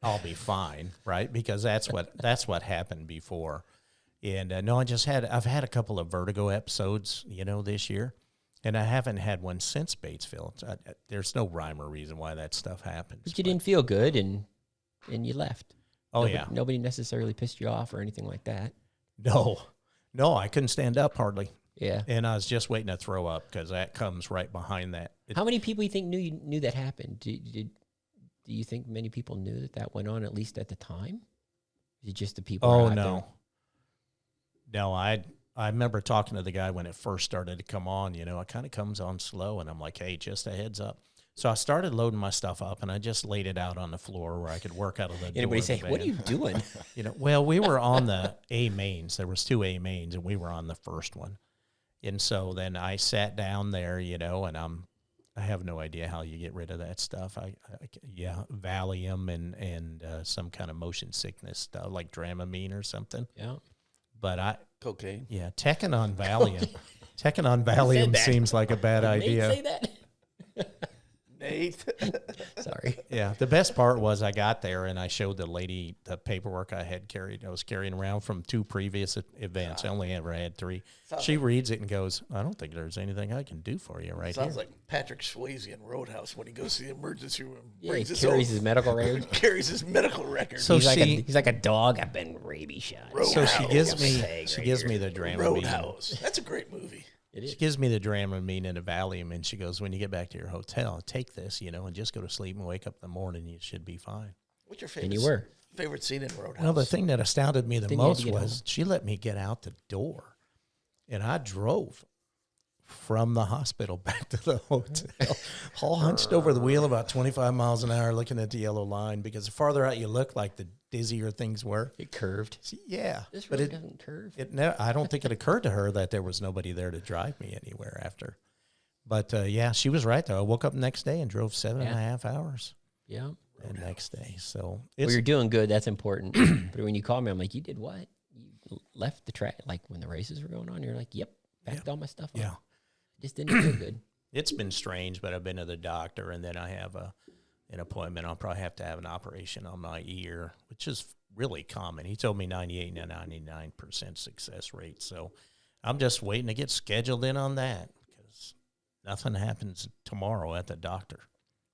I'll be fine, right? Because that's what happened before. And no, I've had a couple of vertigo episodes, you know, this year, and I haven't had one since Batesville. There's no rhyme or reason why that stuff happens. But you didn't feel good and you left. Oh, yeah. Nobody necessarily pissed you off or anything like that. No, I couldn't stand up hardly. Yeah. And I was just waiting to throw up because that comes right behind that. How many people you think knew that happened? Do you think many people knew that went on, at least at the time? Is it just the people? Oh, out no. there? No, I remember talking to the guy when it first started to come on. You know, it kind of comes on slow, and I'm like, hey, just a heads up. So I started loading my stuff up, and I just laid it out on the floor where I could work out of the door. Anybody say, what are you doing? You know, well, we were on the A mains. There was 2 A mains, and we were on the first one. And so then I sat down there, you know, and I have no idea how you get rid of that stuff. Valium and some kind of motion sickness stuff like Dramamine or something. Yeah. But Cocaine. yeah, Tekken on Valium. Tekken on Valium seems like a bad idea. Nate say that? Nate. Sorry. Yeah, the best part was I got there and I showed the lady the paperwork I was carrying around from 2 previous events. I only ever had 3. She reads it and goes, I don't think there's anything I can do for you right Sounds here. like Patrick Swayze in Roadhouse when he goes to the emergency room. Yeah, he carries his medical record. Carries his medical record. So he's like a dog. I've been rabies shot. So she gives Roadhouse. me the Dramamine. Roadhouse. That's a great movie. She gives me the Dramamine and a Valium, and she goes, when you get back to your hotel, take this, you know, and just go to sleep and wake up in the morning. You should be fine. What's your favorite? And you were. Favorite scene in Roadhouse? Well, the thing that astounded me the Then you had to most get was home. she let me get out the door, and I drove from the hospital back to the hotel, all hunched over the wheel about 25 miles an hour, looking at the yellow line, because the farther out you look, like the dizzier things were. It curved. See, yeah. This but road doesn't curve. I don't think it occurred to her that there was nobody there to drive me anywhere after. But, yeah, she was right, though. I woke up the next day and drove 7.5 hours Yeah. the next day. So Well, it's you're doing good. That's important. But when you call me, I'm like, you did what? You left the track, like when the races were going on? You're like, yep, packed all my stuff up. yeah. Just didn't feel good. It's been strange, but I've been to the doctor, and then I have an appointment. I'll probably have to have an operation on my ear, which is really common. He told me 98 to 99% success rate. So I'm just waiting to get scheduled in on that because nothing happens tomorrow at the doctor.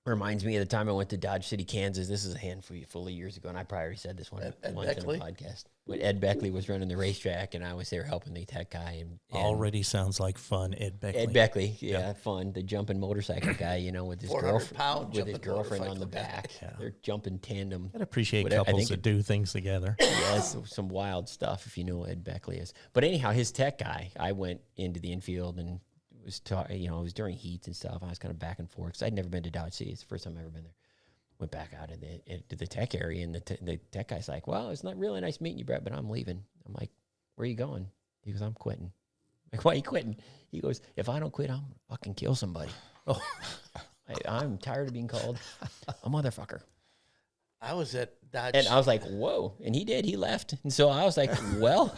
Reminds me of the time I went to Dodge City, Kansas. This is a handful of years ago, and I probably already said this one Ed once in Beckley? a podcast. When Ed Beckley was running the racetrack, and I was there helping the tech guy. And Already sounds like fun, Ed Beckley. Ed Beckley, yeah, fun. The jumping motorcycle guy, you know, with his 400-pound girlfriend jumping on the motorcycle guy. back. They're jumping tandem. I'd appreciate Whatever, I couples think that do things together. Yeah, some wild stuff if you know who Ed Beckley is. But anyhow, his tech guy, I went into the infield and it was during heats and stuff. I was kind of back and forth because I'd never been to Dodge City. It's the first time I've ever been there. Went back out into the tech area, and the tech guy's like, well, it's not really nice meeting you, Brett, but I'm leaving. I'm like, where are you going? He goes, I'm quitting. I'm like, why are you quitting? He goes, if I don't quit, I'm fucking kill somebody. Oh, I'm tired of being called a motherfucker. I was at Dodge. And I was like, whoa. And he did. He left. And so I was like, well,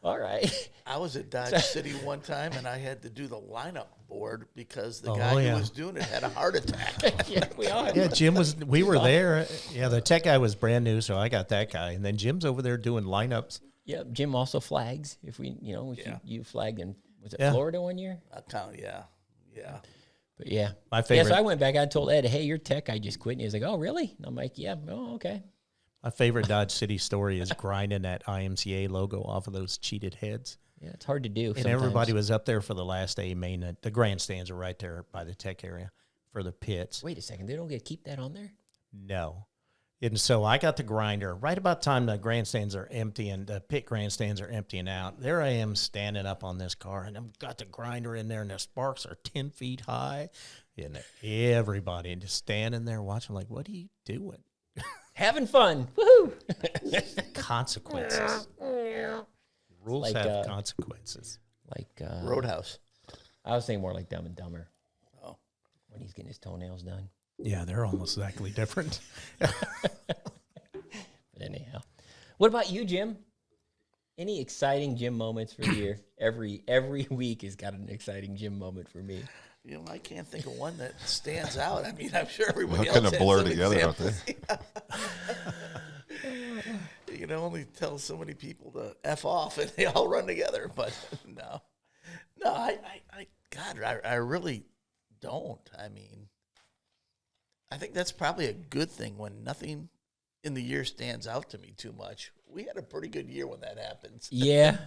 All right. I was at Dodge City one time, and I had to do the lineup board because the guy yeah. who was doing it had a heart attack. Yeah, we are. Yeah, Jim we were there. Yeah, the tech guy was brand new, so I got that guy. And then Jim's over there doing lineups. Yeah, Jim also flags. If we, you flagged in, was it Florida one year? Yeah. But yeah. My favorite. Yeah, so I went back, I told Ed, hey, your tech guy just quit. And he was like, oh, really? And I'm like, yeah, oh, okay. My favorite Dodge City story is grinding that IMCA logo off of those cheated heads. Yeah, it's hard to do. And everybody was up there for the last day main. The grandstands are right there by the tech area for the pits. Wait a second. They don't get to keep that on there? No. And so I got the grinder right about the time the grandstands are emptying, the pit grandstands are emptying out. There I am standing up on this car, and I've got the grinder in there, and the sparks are 10 feet high. And everybody just standing there watching like, what are you doing? Having fun. Woohoo! Consequences. Rules Like, have consequences. Like Roadhouse. I was thinking more like Dumb and Dumber. Oh. When he's getting his toenails done. Yeah, they're almost exactly different. But anyhow. What about you, Jim? Any exciting gym moments for the year? Every week has got an exciting gym moment for me. I can't think of one that stands out. I mean, I'm sure everybody Well, else kind of has blur some together, don't examples. You can only tell so many people to F off, and they all run together. But no, I really don't. I mean, I think that's probably a good thing when nothing in the year stands out to me too much. We had a pretty good year when that happens. Yeah,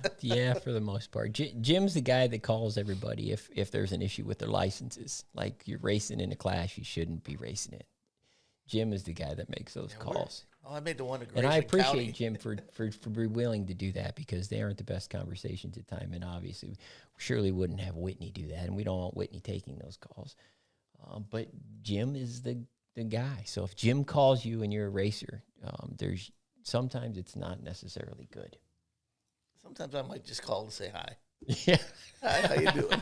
for the most part. Jim's the guy that calls everybody if there's an issue with their licenses. Like you're racing in a class, you shouldn't be racing it. Jim is the guy that makes those calls. I made the one to And I Grayson appreciate County. Jim for being willing to do that because they aren't the best conversations at time. And obviously, we surely wouldn't have Whitney do that, and we don't want Whitney taking those calls. But Jim is the guy. So if Jim calls you and you're a racer, sometimes it's not necessarily good. Sometimes I might just call to say hi. Yeah. Hi, how you doing?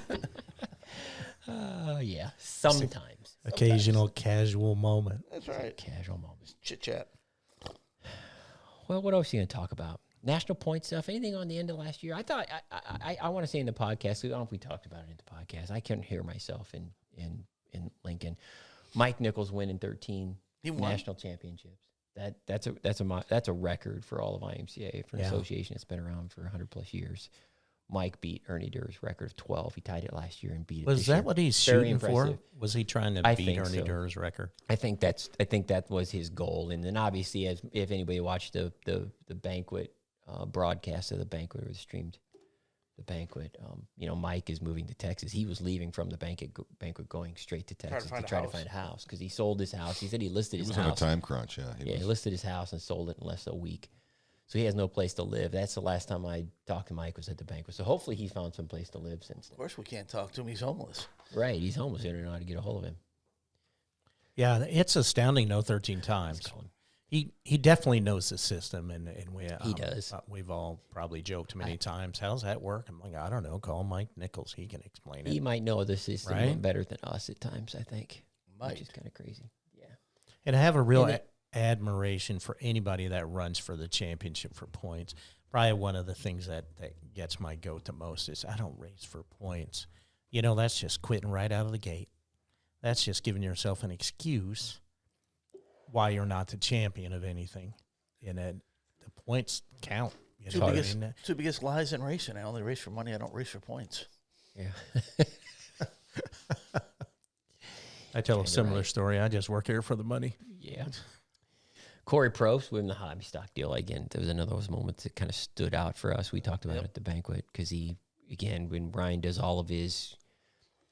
Yeah. Sometimes. Occasional casual moment. That's right. Casual moments. Chit chat. Well, what else are you going to talk about? National point stuff? Anything on the end of last year? I thought I want to say in the podcast. I don't know if we talked about it in the podcast. I couldn't hear myself in Lincoln. Mike Nichols winning 13 national championships. That's a record for all of IMCA for an association that's been around for 100 plus years. Mike beat Ernie Durr's record of 12. He tied it last year and beat it. Was this that year. what he's Very shooting impressive. for? Was he trying to beat Ernie Durr's record? I think that was his goal. And then obviously, if anybody watched the banquet broadcast of the banquet or streamed the banquet, Mike is moving to Texas. He was leaving from the banquet going straight to Texas to try to find a house because he sold his house. He said he listed his house. He was in a time crunch, yeah. He listed his house and sold it in less than a week. So he has no place to live. That's the last time I talked to Mike was at the banquet. So hopefully he's found some place to live since then. Of course, we can't talk to him. He's homeless. Right, he's homeless. They don't know how to get a hold of him. Yeah, it's astounding. 13 times. He definitely knows the system, and he does. We've all probably joked many times. How's that work? I'm like, I don't know. Call Mike Nichols. He can explain it. He might know the system Right? better than us at times. I think, which is kind of crazy. Yeah. And I have a real admiration for anybody that runs for the championship for points. Probably one of the things that gets my goat the most is I don't race for points. That's just quitting right out of the gate. That's just giving yourself an excuse why you're not the champion of anything. And the points count. Two biggest lies in racing. I only race for money. I don't race for points. Yeah. I tell a similar story. I just work here for the money. Yeah. Corey Probst winning the hobby stock deal. Again, there was another of those moments that kind of stood out for us. We talked about it at the banquet because when Ryan does all of his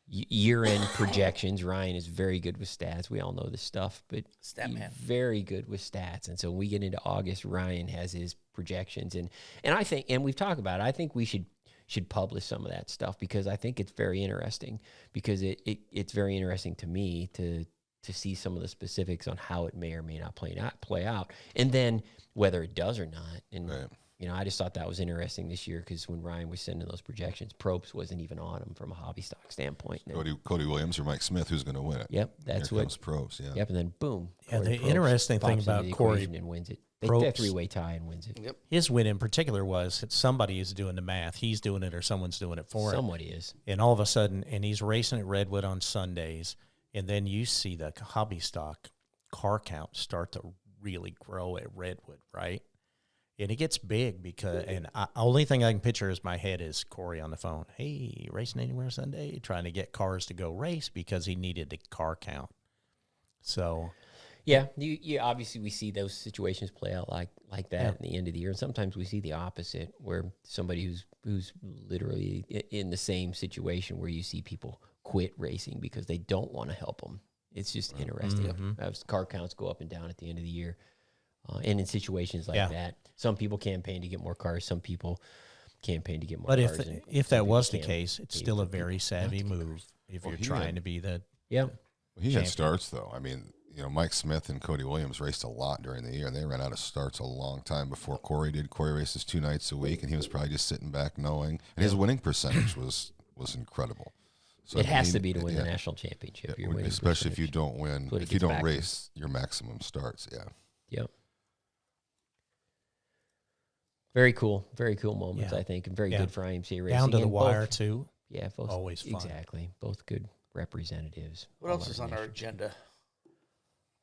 year-end projections, Ryan is very good with stats. We all know this stuff, but he's very good with stats. And so when we get into August, Ryan has his projections. And I think, and we've talked about it, I think we should publish some of that stuff because I think it's very interesting because it's very interesting to me to see some of the specifics on how it may or may not play out, and then whether it does or not. And I just thought that was interesting this year because when Ryan was sending those projections, Probst wasn't even on him from a hobby stock standpoint. Cody Williams or Mike Smith, who's going to win it? Yep, that's Here comes Probst. Yeah. Yep, and then boom. Yeah, the Probst interesting thing pops into about the Corey equation and wins it. They Probst. get a three-way tie and wins it. Yep. His win in particular was that somebody is doing the math. He's doing it or someone's doing it for him. Somebody is. And all of a sudden, and he's racing at Redwood on Sundays, and then you see the hobby stock car count start to really grow at Redwood, right? And it gets big because, and only thing I can picture is my head is Corey on the phone. Hey, racing anywhere Sunday? Trying to get cars to go race because he needed the car count. So, Yeah, you obviously we see those situations play out like that at the end of the year, and sometimes we see the opposite, where somebody who's literally in the same situation where you see people quit racing because they don't want to help them. It's just interesting. As car counts go up and down at the end of the year, and in situations like that, some people campaign to get more cars, some people campaign to get more but cars. if that was the case, it's still a very savvy not to get move if you're trying to be the Well, he had starts, though. I mean, Mike Smith and Cody Williams raced a lot during the year, and they ran out of starts a long time before Corey did. Corey races 2 nights a week, and he was probably just sitting back knowing. And his winning percentage was incredible. So it has to be to win the national championship. Yeah, especially if you don't win, if you don't race your maximum starts, Yep. Very cool moments, I think, and very good for IMCA racing. Down to the And wire, both, too. Yeah, both, Always fun. Exactly. Both good representatives. What else is on our agenda?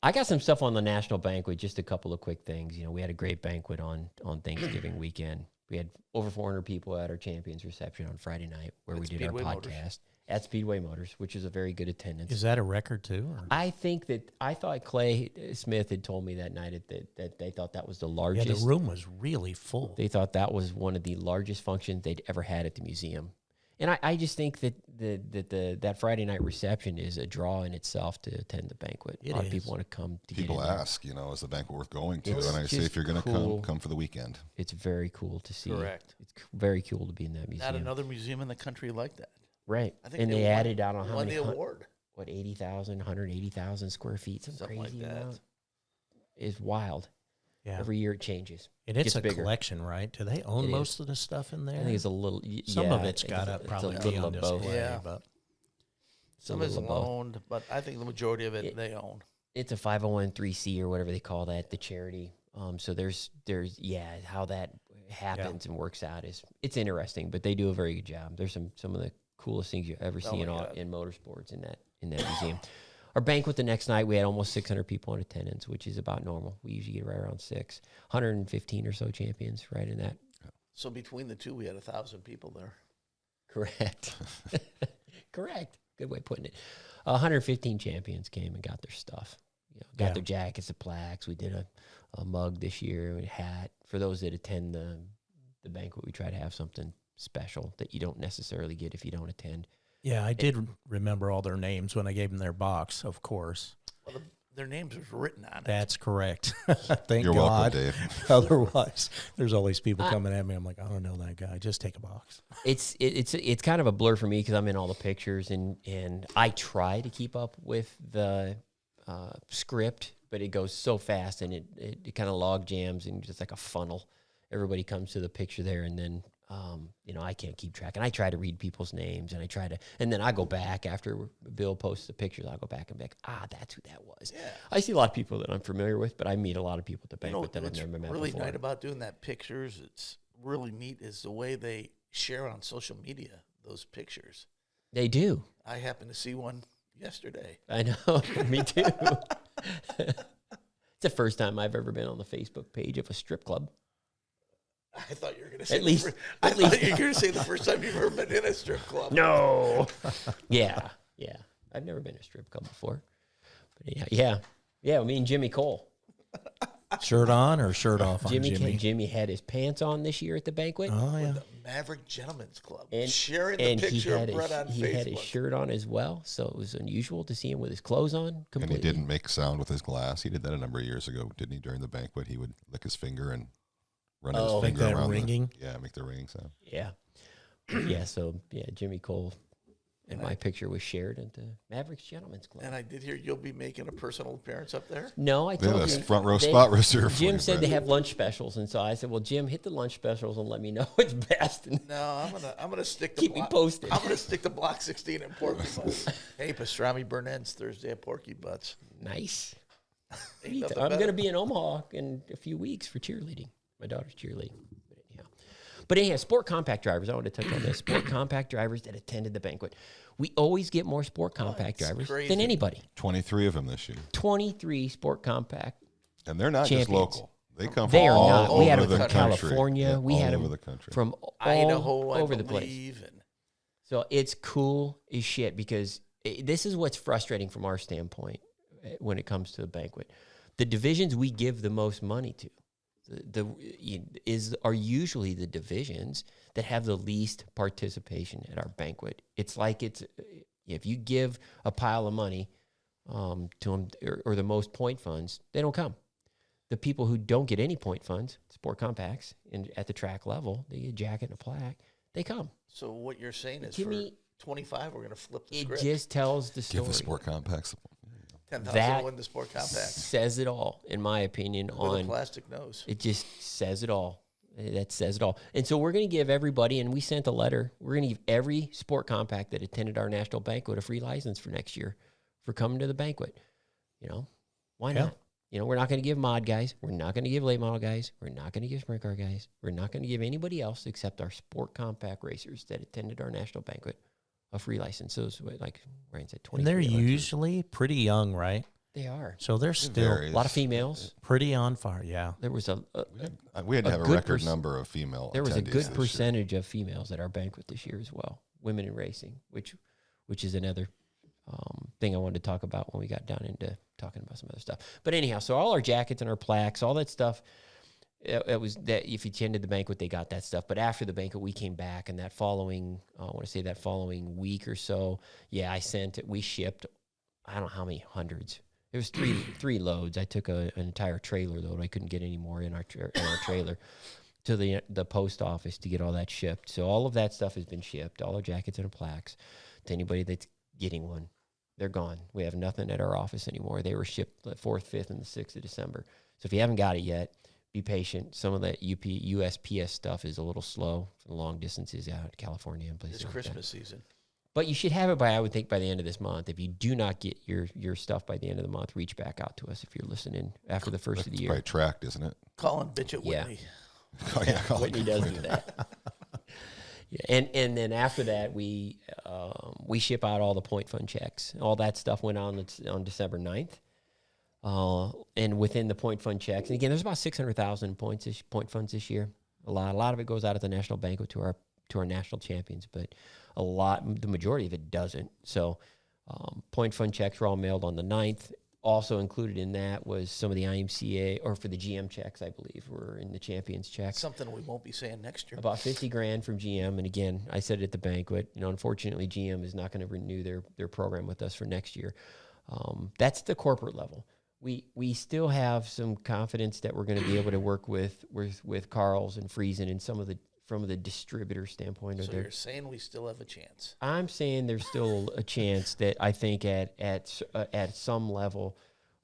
I got some stuff on the national banquet, just a couple of quick things. We had a great banquet on Thanksgiving weekend. We had over 400 people at our champions reception on Friday night where we did our podcast at Speedway Motors, which is a very good attendance. Is that a record, too? Or? I thought Clay Smith had told me that night that they thought that was the largest. Yeah, the room was really full. They thought that was one of the largest functions they'd ever had at the museum. And I just think that that Friday night reception is a draw in itself to attend the banquet. A lot of people want to come to people get in ask, is the banquet worth going to? It's and I say, if you're going to come for the weekend. It's very cool to see. Correct. It's very cool to be in that museum. Not another museum in the country like that. Right. I think And they added on how won many? the award. 80,000, 180,000 square feet, Something crazy like that. amount. It's wild. Yeah. Every year it changes. And it's Gets a bigger. collection, right? Do they own It most of the stuff in there? I think it's a little. Some of it's got to it's probably a be little on of both. display. Yeah. But Some is loaned, but I think the majority of it they own. It's a 501(c) or whatever they call that, the charity. So there's how that happens and works out it's interesting, but they do a very good job. There's some of the coolest things you ever see in motorsports in that museum. Our banquet the next night, we had almost 600 people in attendance, which is about normal. We usually get right around 115 or so champions, right in that. So between the two, we had 1,000 people there. Correct. Correct. Good way of putting it. 115 champions came and got their stuff. Got their jackets, the plaques. We did a mug this year, a hat. For those that attend the banquet, we try to have something special that you don't necessarily get if you don't attend. yeah, I did remember all their names when I gave them their box, of course. Well, their names was written on it. That's correct. Thank You're God. welcome, Dave. Otherwise, there's always people coming at me. I'm like, I don't know that guy. Just take a box. It's kind of a blur for me because I'm in all the pictures and I try to keep up with the script, but it goes so fast and it kind of log jams and just like a funnel. Everybody comes to the picture there, and then I can't keep track. And I try to read people's names, and then I go back after Bill posts the pictures. I'll go back and be like, that's who that was. Yeah. I see a lot of people that I'm familiar with, but I meet a lot of people at the banquet that I've never met really before. neat about doing that pictures. It's really neat is the way they share on social media those pictures. They do. I happened to see one yesterday. I know. Me too. It's the first time I've ever been on the Facebook page of a strip club. I thought you were going to say I thought you were going to say the first time you've ever been in a strip club. No. yeah. I've never been to a strip club before. But yeah. Me and Jimmy Cole. Shirt on or shirt off on Jimmy? Jimmy had his pants on this year at the banquet. Oh, yeah. The Maverick Gentlemen's Club. And sharing the picture of Brett on Facebook. He had his shirt on as well, so it was unusual to see him with his clothes on completely. And he didn't make sound with his glass. He did that a number of years ago, didn't he? During the banquet, he would lick his finger and run his Make finger that around ringing? make the ringing sound. Yeah. Jimmy Cole and my picture was shared at the Mavericks Gentlemen's Club. And I did hear you'll be making a personal appearance up there. No, I They have told a him. front row spot reserved for Jim you, said Brett. they have lunch specials, and so I said, "Well, Jim, hit the lunch specials and let me know what's best." And No, I'm gonna stick to Keep me posted. I'm gonna stick to Block 16 in Porky Butts. Hey, pastrami burn ends Thursday at Porky Butts. nice. I'm going to be in Omaha in a few weeks for cheerleading. My daughter's cheerleading. But anyhow, sport compact drivers, I want to touch on this. Sport compact drivers that attended the banquet. We always get more sport compact drivers than anybody. 23 of them this year. 23 sport compact. And they're not champions. just local. They come from all not. over We had them the from country. California. Yeah, we had all over them the country. from all Idaho, over the place. And So it's cool as shit because this is what's frustrating from our standpoint when it comes to the banquet. The divisions we give the most money to are usually the divisions that have the least participation at our banquet. It's like if you give a pile of money to them or the most point funds, they don't come. The people who don't get any point funds, sport compacts, and at the track level, they get a jacket and a plaque, they come. So what you're saying is To for me, 25, we're going to flip the It script. just tells the story. Give the sport compacts. 10,000 that win the sport compact says it all, in my opinion. with a On plastic nose. it just says it all. That says it all. And so we're going to give everybody, and we sent a letter. We're going to give every sport compact that attended our national banquet a free license for next year for coming to the banquet. Why not? We're not going to give mod guys. We're not going to give late model guys. We're not going to give sprint car guys. We're not going to give anybody else except our sport compact racers that attended our national banquet a free license. So it's like Ryan said, 20. And they're usually pretty young, right? They are. So they're still A lot of females. pretty on fire. Yeah. There was We had to have a good record number of female. There was a attendees good this year. percentage of females at our banquet this year as well. Women in racing, which is another thing I wanted to talk about when we got down into talking about some other stuff. But anyhow, so all our jackets and our plaques, all that stuff, it was that if you attended the banquet, they got that stuff. But after the banquet, we came back, and that following week or so, we shipped, I don't know how many hundreds. It was three loads. I took an entire trailer load. I couldn't get any more in our trailer to the post office to get all that shipped. So all of that stuff has been shipped, all our jackets and our plaques, to anybody that's getting one. They're gone. We have nothing at our office anymore. They were shipped the 4th, 5th, and the 6th of December. So if you haven't got it yet, be patient. Some of that USPS stuff is a little slow for the long distances out in California and places It's like Christmas that. season. But you should have it I would think, by the end of this month. If you do not get your stuff by the end of the month, reach back out to us if you're listening after the first of the It's year. probably tracked, isn't it? Call and bitch at Yeah. Whitney. Oh, yeah. Whitney does do that. Yeah, and then after that, we ship out all the point fund checks. All that stuff went on December 9th. And within the point fund checks, and again, there's about 600,000 point funds this year. A lot of it goes out at the national banquet to our national champions, but the majority of it doesn't. So point fund checks were all mailed on the 9th. Also included in that was some of the IMCA, or for the GM checks, I believe, were in the champions checks. Something we won't be saying next year. About $50,000 from GM, and again, I said it at the banquet. Unfortunately, GM is not going to renew their program with us for next year. That's the corporate level. We still have some confidence that we're going to be able to work with Carl's and Friesen and from the distributor standpoint. So you're saying we still have a chance? I'm saying there's still a chance that I think at some level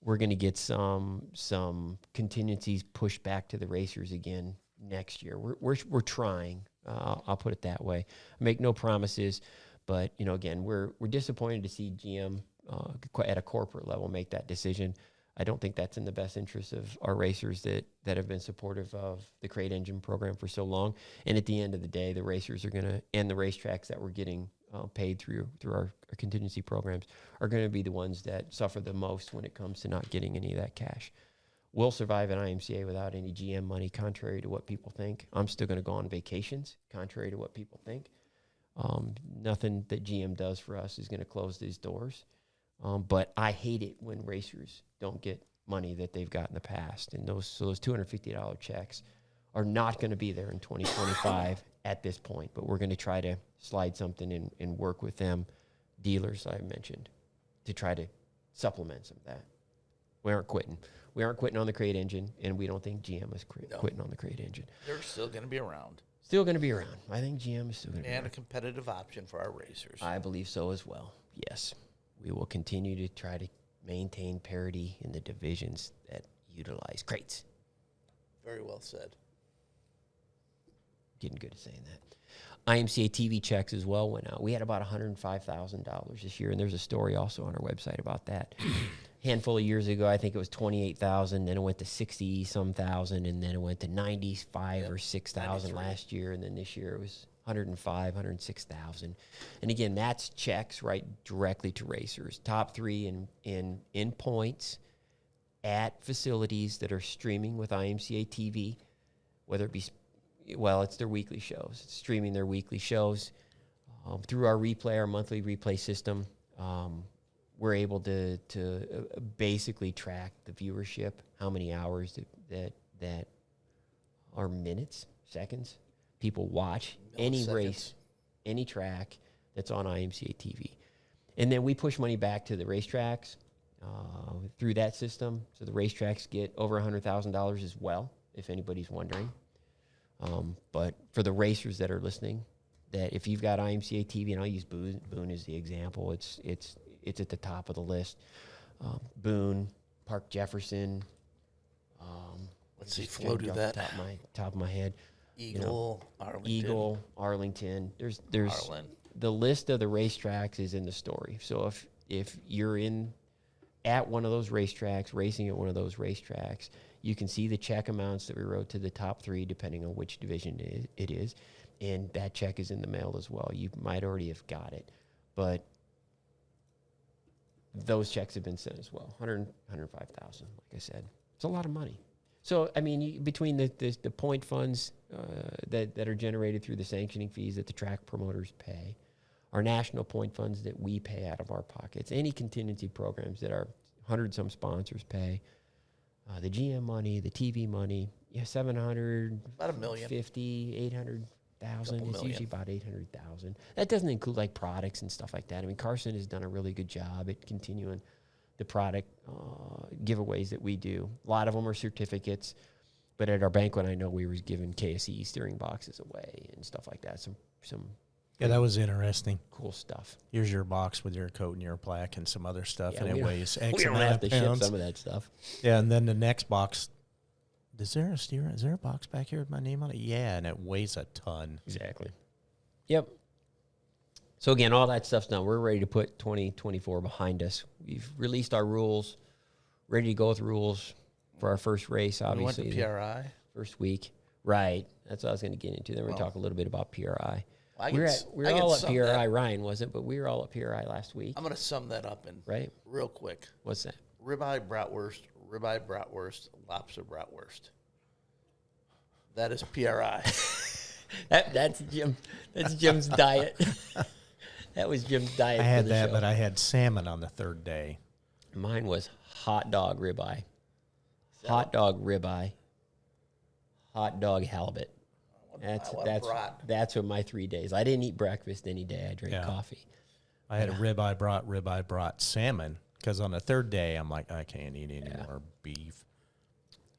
we're going to get some contingencies pushed back to the racers again next year. We're trying. I'll put it that way. I make no promises, but again, we're disappointed to see GM at a corporate level make that decision. I don't think that's in the best interest of our racers that have been supportive of the crate engine program for so long. And at the end of the day, the racers are going to, and the racetracks that we're getting paid through our contingency programs are going to be the ones that suffer the most when it comes to not getting any of that cash. We'll survive an IMCA without any GM money, contrary to what people think. I'm still going to go on vacations, contrary to what people think. Nothing that GM does for us is going to close these doors. But I hate it when racers don't get money that they've got in the past. And those $250 checks are not going to be there in 2025 at this point. But we're going to try to slide something and work with them, dealers I mentioned, to try to supplement some of that. We aren't quitting. We aren't quitting on the crate engine, and we don't think GM is quitting on the crate engine. They're still going to be around. Still going to be around. I think GM is still going to be around. And a competitive option for our racers. I believe so as well, yes. We will continue to try to maintain parity in the divisions that utilize crates. Very well said. Getting good at saying that. IMCA TV checks as well went out. We had about $105,000 this year, and there's a story also on our website about that. handful of years ago, I think it was 28,000. Then it went to 60-some thousand, and then it went to 95 or 6,000 last year, and then this year it was 105, 106,000. And again, that's checks right directly to racers. Top 3 in points at facilities that are streaming with IMCA TV, whether it be, well, it's their weekly shows. It's streaming their weekly shows through our monthly replay system. We're able to basically track the viewership, how many hours that are minutes, seconds, people watch any race, any track that's on IMCA TV. And then we push money back to the racetracks through that system. So the racetracks get over $100,000 as well, if anybody's wondering. But for the racers that are listening, that if you've got IMCA TV, and I'll use Boone as the example, it's at the top of the list. Boone, Park Jefferson. Let's see, flow to that. Top of my head. Arlington. Arlington. There's Arlen. The list of the racetracks is in the story. So if you're at one of those racetracks, racing at one of those racetracks, you can see the check amounts that we wrote to the top 3, depending on which division it is, and that check is in the mail as well. You might already have got it, but those checks have been sent as well. 105,000, like I said. It's a lot of money. So, I mean, between the point funds that are generated through the sanctioning fees that the track promoters pay, our national point funds that we pay out of our pockets, any contingency programs that our 100-some sponsors pay, the GM money, the TV money, 700, about $1 million, 50, 800,000. It's usually about 800,000. That doesn't include like products and stuff like that. I mean, Carson has done a really good job at continuing the product giveaways that we do. A lot of them are certificates, but at our banquet, I know we were giving KSE steering boxes away and stuff like that. Some Yeah, that was interesting. Cool stuff. Here's your box with your coat and your plaque and some other stuff, and it weighs X we don't amount have of to ship pounds. some of that stuff. Yeah, and then the next box. Is there a box back here with my name on it? Yeah, and it weighs a ton. Exactly. Yep. So again, all that stuff's done. We're ready to put 2024 behind us. We've released our rules, ready to go with rules for our first race, obviously. We went to PRI. First week. Right. That's what I was going to get into. Then we're going to talk a little bit about PRI. I We were all at PRI. that. Ryan wasn't, but we were all at PRI last week. I'm going to sum that up in real quick. What's that? Ribeye bratwurst, lobster bratwurst. That is PRI. That's Jim. That's Jim's diet. That was Jim's diet. I had for the that, show. but I had salmon on the third day. Mine was hot dog ribeye, hot dog ribeye, hot dog halibut. That's what my 3 days. I didn't eat breakfast any day. I drank coffee. I had a ribeye brat salmon because on the third day I'm like, I can't eat any more beef.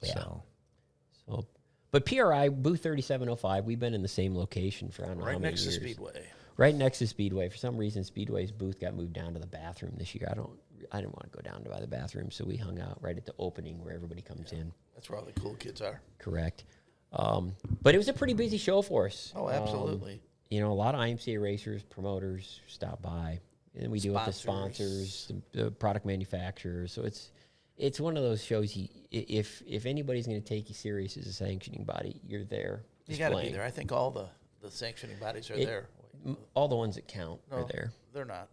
Yeah. So, but PRI booth 3705. We've been in the same location for I don't know how many years. Right next to Speedway. Right next to Speedway. For some reason, Speedway's booth got moved down to the bathroom this year. I didn't want to go down by the bathroom, so we hung out right at the opening where everybody comes in. That's where all the cool kids are. Correct. But it was a pretty busy show for us. Oh, absolutely. A lot of IMCA racers, promoters stop by, and we do it with the sponsors, the product manufacturers. So it's one of those shows. If anybody's going to take you serious as a sanctioning body, you're there. You got to be there. I think all the sanctioning bodies are there. All the ones that count are there. They're not.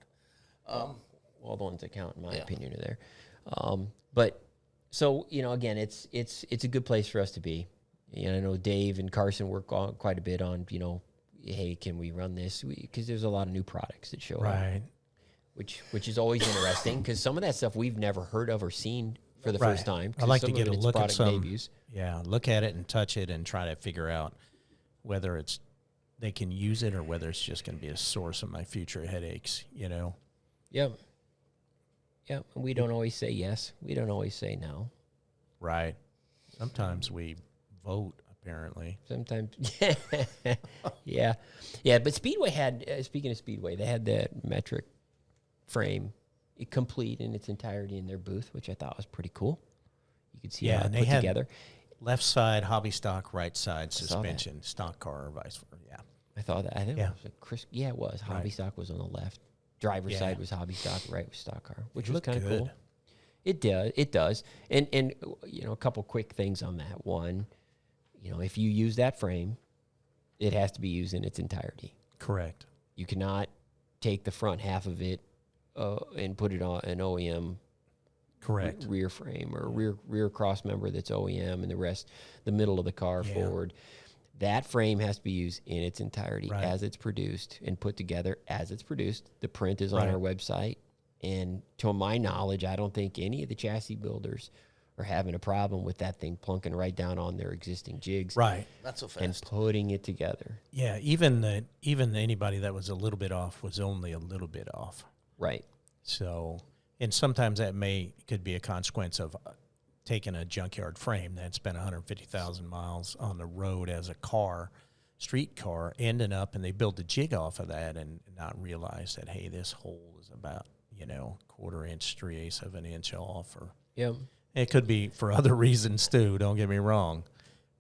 All the ones that count, in my opinion, are there. But so again, it's a good place for us to be. I know Dave and Carson work quite a bit on hey, can we run this? Because there's a lot of new products that show up, which is always interesting because some of that stuff we've never heard of or seen for the first time. I like to get a look at some debuts. Yeah, look at it and touch it and try to figure out whether they can use it or whether it's just going to be a source of my future headaches. Yep. And we don't always say yes. We don't always say no. Right. Sometimes we vote, apparently. Sometimes. Yeah. But Speedway had, speaking of Speedway, they had that metric frame complete in its entirety in their booth, which I thought was pretty cool. You could see how it put together. Left side hobby stock, right side suspension, stock car, or vice versa. Yeah. I thought that. I think it was it was. Hobby stock was on the left. Driver's side was hobby stock, right was stock car, which was kind of cool. It does. It does. And you know, a couple quick things on that. One, you know, if you use that frame, it has to be used in its entirety. Correct. You cannot take the front half of it and put it on an OEM Correct. rear frame or rear cross member that's OEM, and the rest, the middle of the car forward. That frame has to be used in its entirety as it's produced and put together as it's produced. The print is on our website. And to my knowledge, I don't think any of the chassis builders are having a problem with that thing plunking right down on their existing jigs. Right. Not so fast. And putting it together. Yeah, even anybody that was a little bit off was only a little bit off. Right. So, and sometimes that could be a consequence of taking a junkyard frame that's been 150,000 miles on the road as a car, street car, ending up, and they build the jig off of that and not realize that, hey, this hole is about, you know, 1/4 inch, 3/8 of an inch off. Or it could be for other reasons too, don't get me wrong.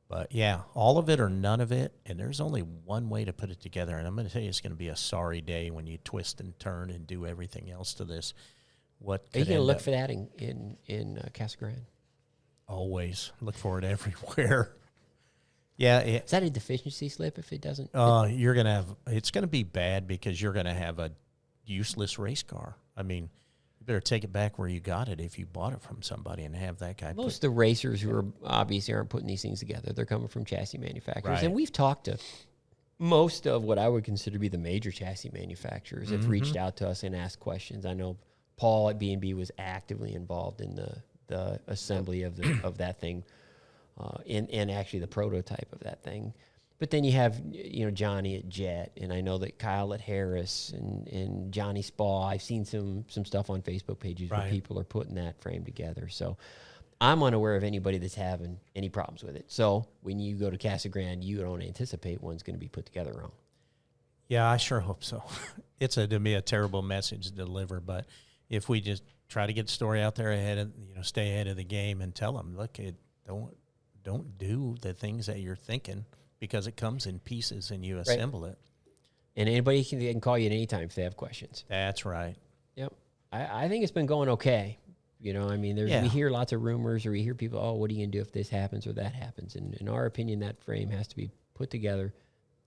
But yeah, all of it or none of it, and there's only one way to put it together, and I'm going to tell you it's going to be a sorry day when you twist and turn and do everything else to this. What Are you going to look for that in Casa Grande? Always look for it everywhere. Yeah. Is that a deficiency slip if it doesn't? You're going to have, it's going to be bad because you're going to have a useless race car. I mean, you better take it back where you got it if you bought it from somebody and have that guy. Most of the racers who are obviously aren't putting these things together, they're coming from chassis manufacturers. Right. And we've talked to most of what I would consider to be the major chassis manufacturers have reached out to us and asked questions. I know Paul at B&B was actively involved in the assembly of that thing, and actually the prototype of that thing. But then you have, you know, Johnny at Jet, and I know that Kyle at Harris and Johnny Spa. I've seen some stuff on Facebook pages where people are putting that frame together. So I'm unaware of anybody that's having any problems with it. So when you go to Casa Grande, you don't anticipate one's going to be put together wrong. Yeah, I sure hope so. It's to be a terrible message to deliver, but if we just try to get the story out there ahead of, you know, stay ahead of the game and tell them, look, don't do the things that you're thinking because it comes in pieces and you assemble it. And anybody can call you at any time if they have questions. That's right. Yep. I think it's been going okay. You know, I mean, we hear lots of rumors, or we hear people, oh, what are you going to do if this happens or that happens? And in our opinion, that frame has to be put together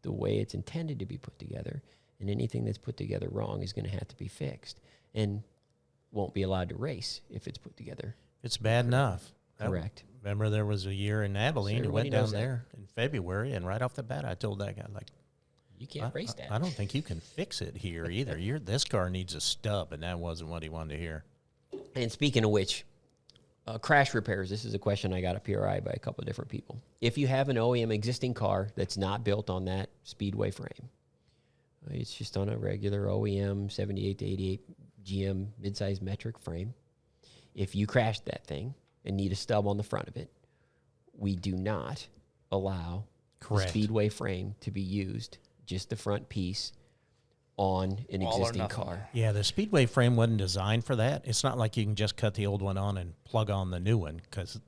the way it's intended to be put together. And anything that's put together wrong is going to have to be fixed. And won't be allowed to race if it's put together. It's bad enough. Correct. Remember there was a year in Abilene, you went down knows that. there in February, and right off the bat I told that guy, like, You can't race that. I don't think you can fix it here either. This car needs a stub, and that wasn't what he wanted to hear. And speaking of which, crash repairs, this is a question I got at PRI by a couple of different people. If you have an OEM existing car that's not built on that Speedway frame, it's just on a regular OEM 78 to 88 GM midsize metric frame. If you crashed that thing and need a stub on the front of it, we do not allow the Speedway frame to be used, just the front piece, on an existing car. Yeah, the Speedway frame wasn't designed for that. It's not like you can just cut the old one on and plug on the new one, because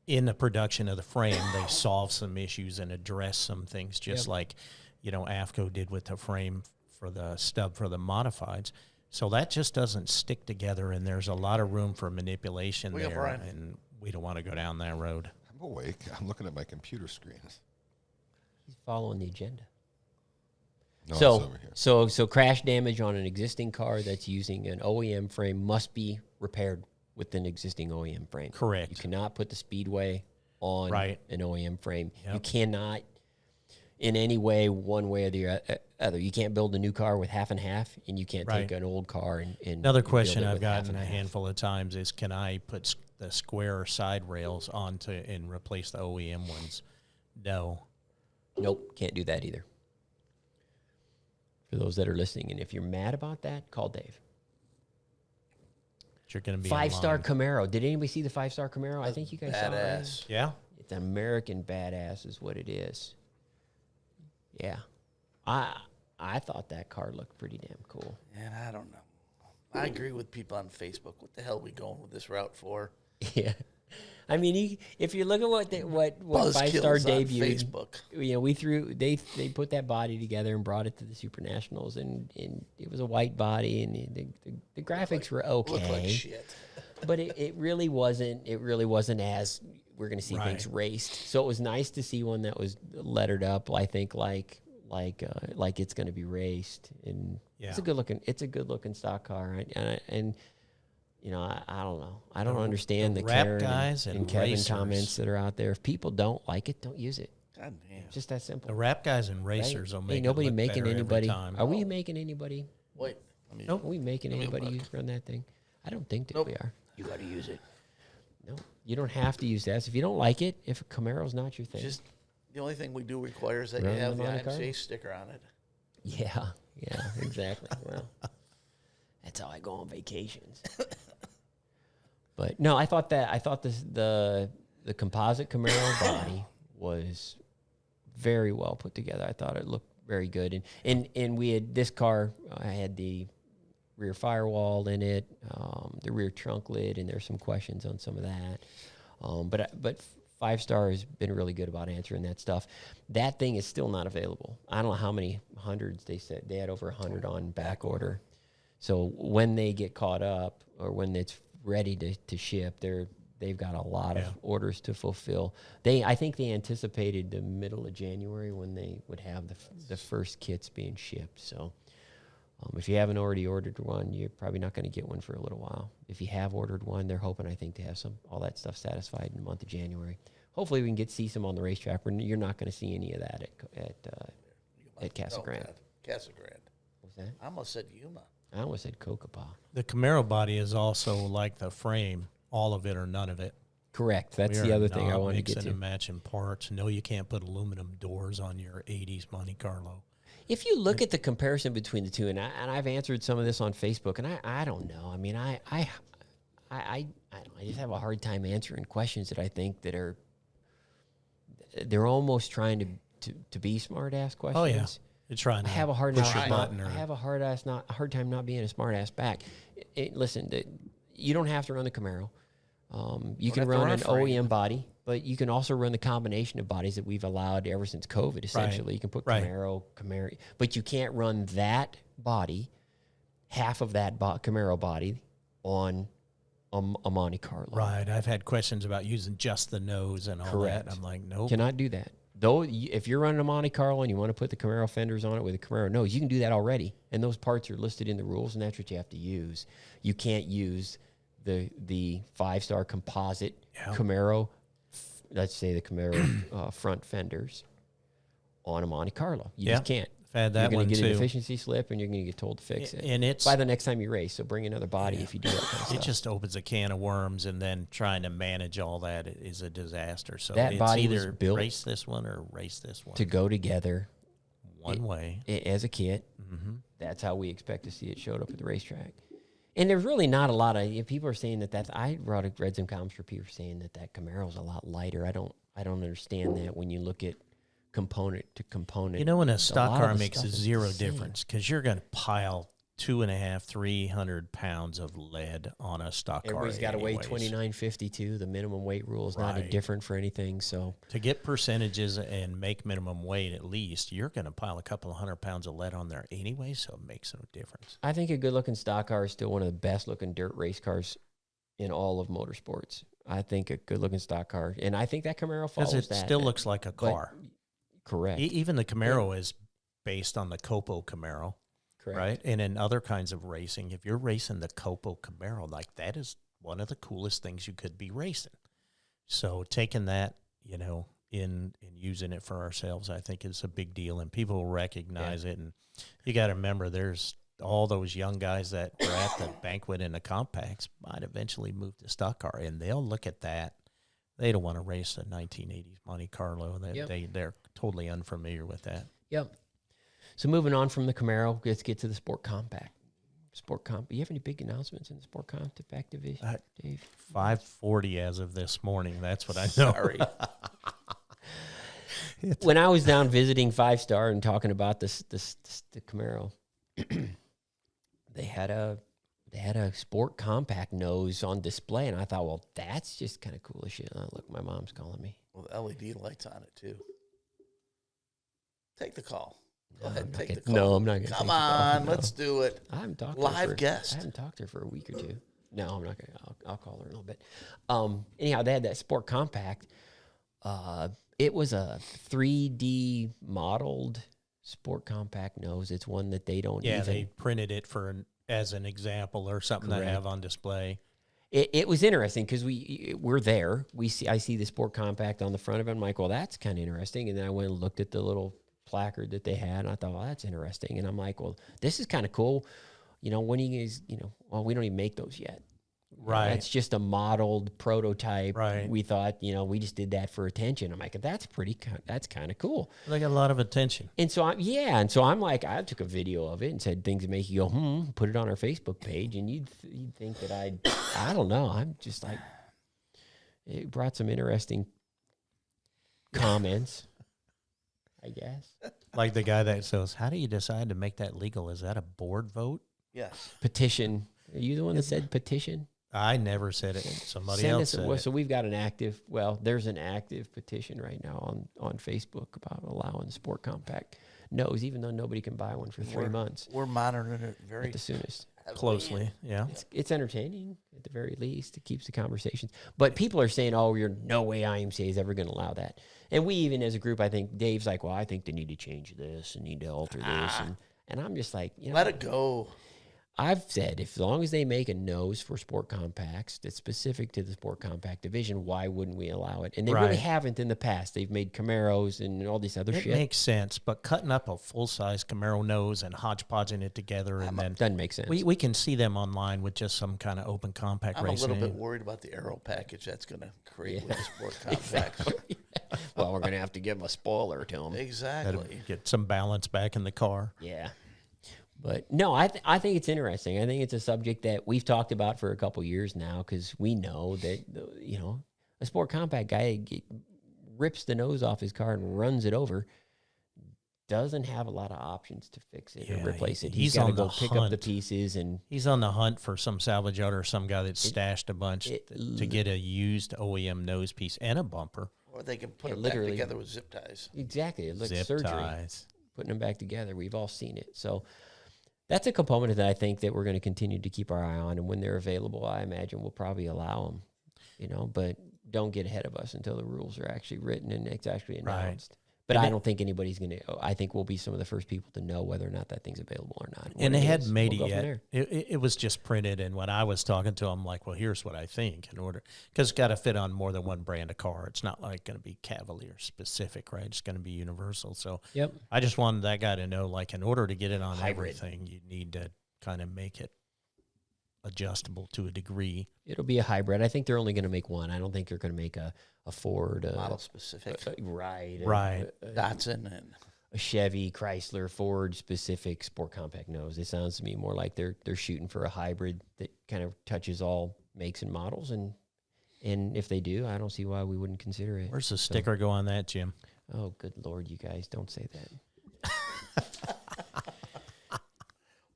in the production of the frame, they solve some issues and address some things, just like, you know, AFCO did with the frame for the stub for the modifieds. So that just doesn't stick together, and there's a lot of room for manipulation there, and we don't want to go down that road. I'm awake. I'm looking at my computer screen. He's following the agenda. No, it's over here. So crash damage on an existing car that's using an OEM frame must be repaired with an existing OEM frame. Correct. You cannot put the Speedway on an OEM frame. Yep. You cannot, in any way, one way or the other. You can't build a new car with half and half, and you can't take an old car and Another question build it I've with gotten half a and handful of times is, can I put the square side rails onto and replace the OEM ones? No. Nope, can't do that either. For those that are listening, and if you're mad about that, call Dave. You're going to be 5-star Camaro. Did anybody see the 5-star Camaro? I think you guys saw it. Badass. Yeah. It's an American badass is what it is. Yeah. I thought that car looked pretty damn cool. And I don't know. I agree with people on Facebook. What the hell are we going with this route for? Yeah. I mean, if you look at what Buzzkills 5-star on debuted, Facebook. They put that body together and brought it to the Super Nationals, and it was a white body, and the graphics were okay. Looked like shit. But it really wasn't. It really wasn't as we're going to see things raced. So it was nice to see one that was lettered up. I think like it's going to be raced, and it's a good looking stock car, and you know, I don't know. I don't understand the rap Karen guys and Kevin racers. comments that are out there. If people don't like it, don't use it. God damn. It's just that simple. The rap guys and racers will make Ain't nobody it look making better anybody. every time. Are we making anybody? Wait. I mean, Are we making anybody look. run that thing? I don't think that Nope. we are. You got to use it. No, you don't have to use that. So if you don't like it, if a Camaro's not your thing, just the only thing we do require is that Run you have the the Monte Carlo? IMCA sticker on it. yeah, exactly. Well, that's how I go on vacations. But no, I thought the composite Camaro body was very well put together. I thought it looked very good, and we had this car. I had the rear firewall in it, the rear trunk lid, and there's some questions on some of that. But 5-star has been really good about answering that stuff. That thing is still not available. I don't know how many hundreds they said. They had over 100 on back order. So when they get caught up, or when it's ready to ship, they've got a lot of orders to fulfill. I think they anticipated the middle of January when they would have the first kits being shipped. So if you haven't already ordered one, you're probably not going to get one for a little while. If you have ordered one, they're hoping, I think, to have all that stuff satisfied in the month of January. Hopefully we can see some on the racetrack. You're not going to see any of that at Casa Grande. Casa Grande. What's that? I almost said Yuma. I almost said Cocopah. The Camaro body is also like the frame, all of it or none of it. Correct. That's We the are other thing I not wanted to get mixing to. and matching parts. No, you can't put aluminum doors on your 80s Monte Carlo. If you look at the comparison between the two, and I've answered some of this on Facebook, and I don't know. I mean, I just have a hard time answering questions that I think that they're almost trying to be smart ass questions. Oh yeah, you're trying to. I have a hard push time. your button or- I have a hard time not being a smart ass back. Listen, you don't have to run the Camaro. You can have to run run a an frame. OEM body, but you can also run the combination of bodies that we've allowed ever since COVID. Essentially, you can put Right. Camaro, but you can't run that body, half of that Camaro body, on a Monte Carlo. Right. I've had questions about using just the nose and all Correct. that. I'm like, nope. Cannot do that. Though, if you're running a Monte Carlo and you want to put the Camaro fenders on it with a Camaro nose, you can do that already. And those parts are listed in the rules, and that's what you have to use. You can't use the 5-star composite Camaro, let's say the Camaro front fenders, on a Monte Carlo. You just can't. I've had that You're one going to get too. an efficiency slip, and you're going to get told to fix it. And it's by the next time you race. So bring another body if you do that kind of it stuff. just opens a can of worms, and then trying to manage all that is a disaster. So That it's body was either built race this one or race this one to go together one way. as a kit. Mm-hmm. That's how we expect to see it showed up at the racetrack. And there's really not a lot of people are saying that I read some comments for people saying that Camaro's a lot lighter. I don't understand that when you look at component to component. You know, when a stock lot of car the makes stuff is zero the same. difference because you're going to pile 250-300 pounds of lead on a stock car. Everybody's got to weigh anyways. 29.52. The minimum weight rule is not Right. different for anything. So To get percentages and make minimum weight at least, you're going to pile a couple of 100 pounds of lead on there anyway, so it makes no difference. I think a good-looking stock car is still one of the best-looking dirt race cars in all of motorsports. I think a good-looking stock car, and I think that Camaro follows Because it that. still looks like a But- car. Correct. Even the Camaro is based on the Copo Camaro. Correct. Right. And in other kinds of racing, if you're racing the Copo Camaro, like that is one of the coolest things you could be racing. So taking that, in using it for ourselves, I think is a big deal, and people will recognize it. And you got to remember, there's all those young guys that were at the banquet in the compacts might eventually move to stock car, and they'll look at that. They don't want to race a 1980s Monte Carlo. They're totally unfamiliar with that. Yep. So moving on from the Camaro, let's get to the Sport Compact. You have any big announcements in the Sport Compact division, Dave? 540 as of this morning. That's what I know. Sorry. When I was down visiting 5-Star and talking about the Camaro, they had a they had a sport compact nose on display, and I thought, well, that's just kind of cool as shit. Oh, look, my mom's calling me. With LED lights on it too. Take the call. Go I'm ahead, not take gonna- the call. No, I'm not going to. Come on, No. let's do it. I haven't talked to her Live for, guest. I haven't talked to her for a week or two. No, I'm not going to. I'll call her in a little bit. Anyhow, they had that sport compact. It was a 3D modeled sport compact nose. It's one that they don't Yeah, even. they printed it as an example or something that I have on display. It was interesting because we're there. I see the sport compact on the front of it. I'm like, well, that's kind of interesting. And then I went and looked at the little placard that they had, and I thought, well, that's interesting. And I'm like, well, this is kind of cool. When you guys, well, we don't even make those yet. Right. It's just a modeled prototype. Right. We thought, we just did that for attention. I'm like, that's kind of cool. They got a lot of attention. And so I'm like, I took a video of it and said things that make you go, put it on our Facebook page, and you'd think that I don't know. I'm just like, it brought some interesting comments, I guess. Like the guy that says, how do you decide to make that legal? Is that a board vote? Yes. Petition. Are you the one that said petition? I never said it. Somebody Send else us said it. So we've got there's an active petition right now on Facebook about allowing sport compact nose, even though nobody can buy one for 3 months We're monitoring it very at the soonest. Closely, yeah. It's entertaining at the very least. It keeps the conversations. But people are saying, "Oh, you're no way IMCA is ever going to allow that." And we even as a group, I think Dave's like, "Well, I think they need to change this and need to alter this," and I'm just like, let it go. I've said, as long as they make a nose for sport compacts that's specific to the sport compact division, why wouldn't we allow it? And they really haven't in the past. They've made Camaros and all this other shit. It makes sense, but cutting up a full-size Camaro nose and hodgepodging it together and then Doesn't make sense. we can see them online with just some kind of open compact I'm racing. a little bit worried about the aero package that's going to create with the sport compacts. Well, we're going to have to give them a spoiler to them. That'll Exactly. get some balance back in the car. Yeah. But no, I think it's interesting. I think it's a subject that we've talked about for a couple years now because we know that, a sport compact guy rips the nose off his car and runs it over, doesn't have a lot of options to fix it or replace it. He's got to go pick up the pieces. And he's on the hunt for some salvage yard or some guy that stashed a bunch to get a used OEM nose piece and a bumper. Or they can put it back together with zip ties. Exactly. It looks Zip surgery. ties. Putting them back together. We've all seen it. So that's a component that I think that we're going to continue to keep our eye on. And when they're available, I imagine we'll probably allow them, but don't get ahead of us until the rules are actually written and it's actually announced. But I don't think anybody's going to, I think we'll be some of the first people to know whether or not that thing's available or not. And they hadn't made it We'll go from yet. there. It was just printed, and when I was talking to them, like, well, here's what I think because it's got to fit on more than one brand of car. It's not like going to be Cavalier specific, right? It's going to be universal. So Yep. I just wanted that guy to know, like, in order to get it on Hybrid. everything, you need to kind of make it adjustable to a degree. It'll be a hybrid. I think they're only going to make one. I don't think they're going to make a Ford. Model specific. Right. Datsun and A Chevy, Chrysler, Ford specific sport compact nose. It sounds to me more like they're shooting for a hybrid that kind of touches all makes and models. And if they do, I don't see why we wouldn't consider it. Where's the sticker go on that, Jim? Oh, good Lord, you guys, don't say that.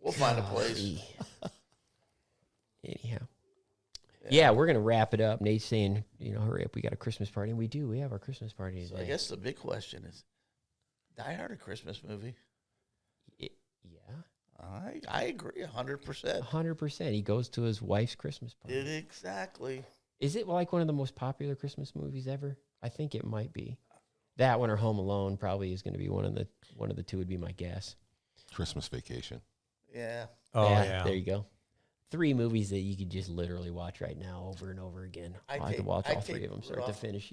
we'll find a place. Anyhow. Yeah, we're going to wrap it up. Nate's saying, hurry up. We got a Christmas party. And we do. We have our Christmas party So today. I guess the big question is, Die Hard a Christmas movie? Yeah. I agree 100%. 100%. He goes to his wife's Christmas party. Exactly. Is it like one of the most popular Christmas movies ever? I think it might be. That one or Home Alone probably is going to be one of the two would be my guess. Christmas Vacation. Yeah. Oh, yeah. There you go. 3 movies that you could just literally watch right now over and over again. I could watch all 3 of them start to finish.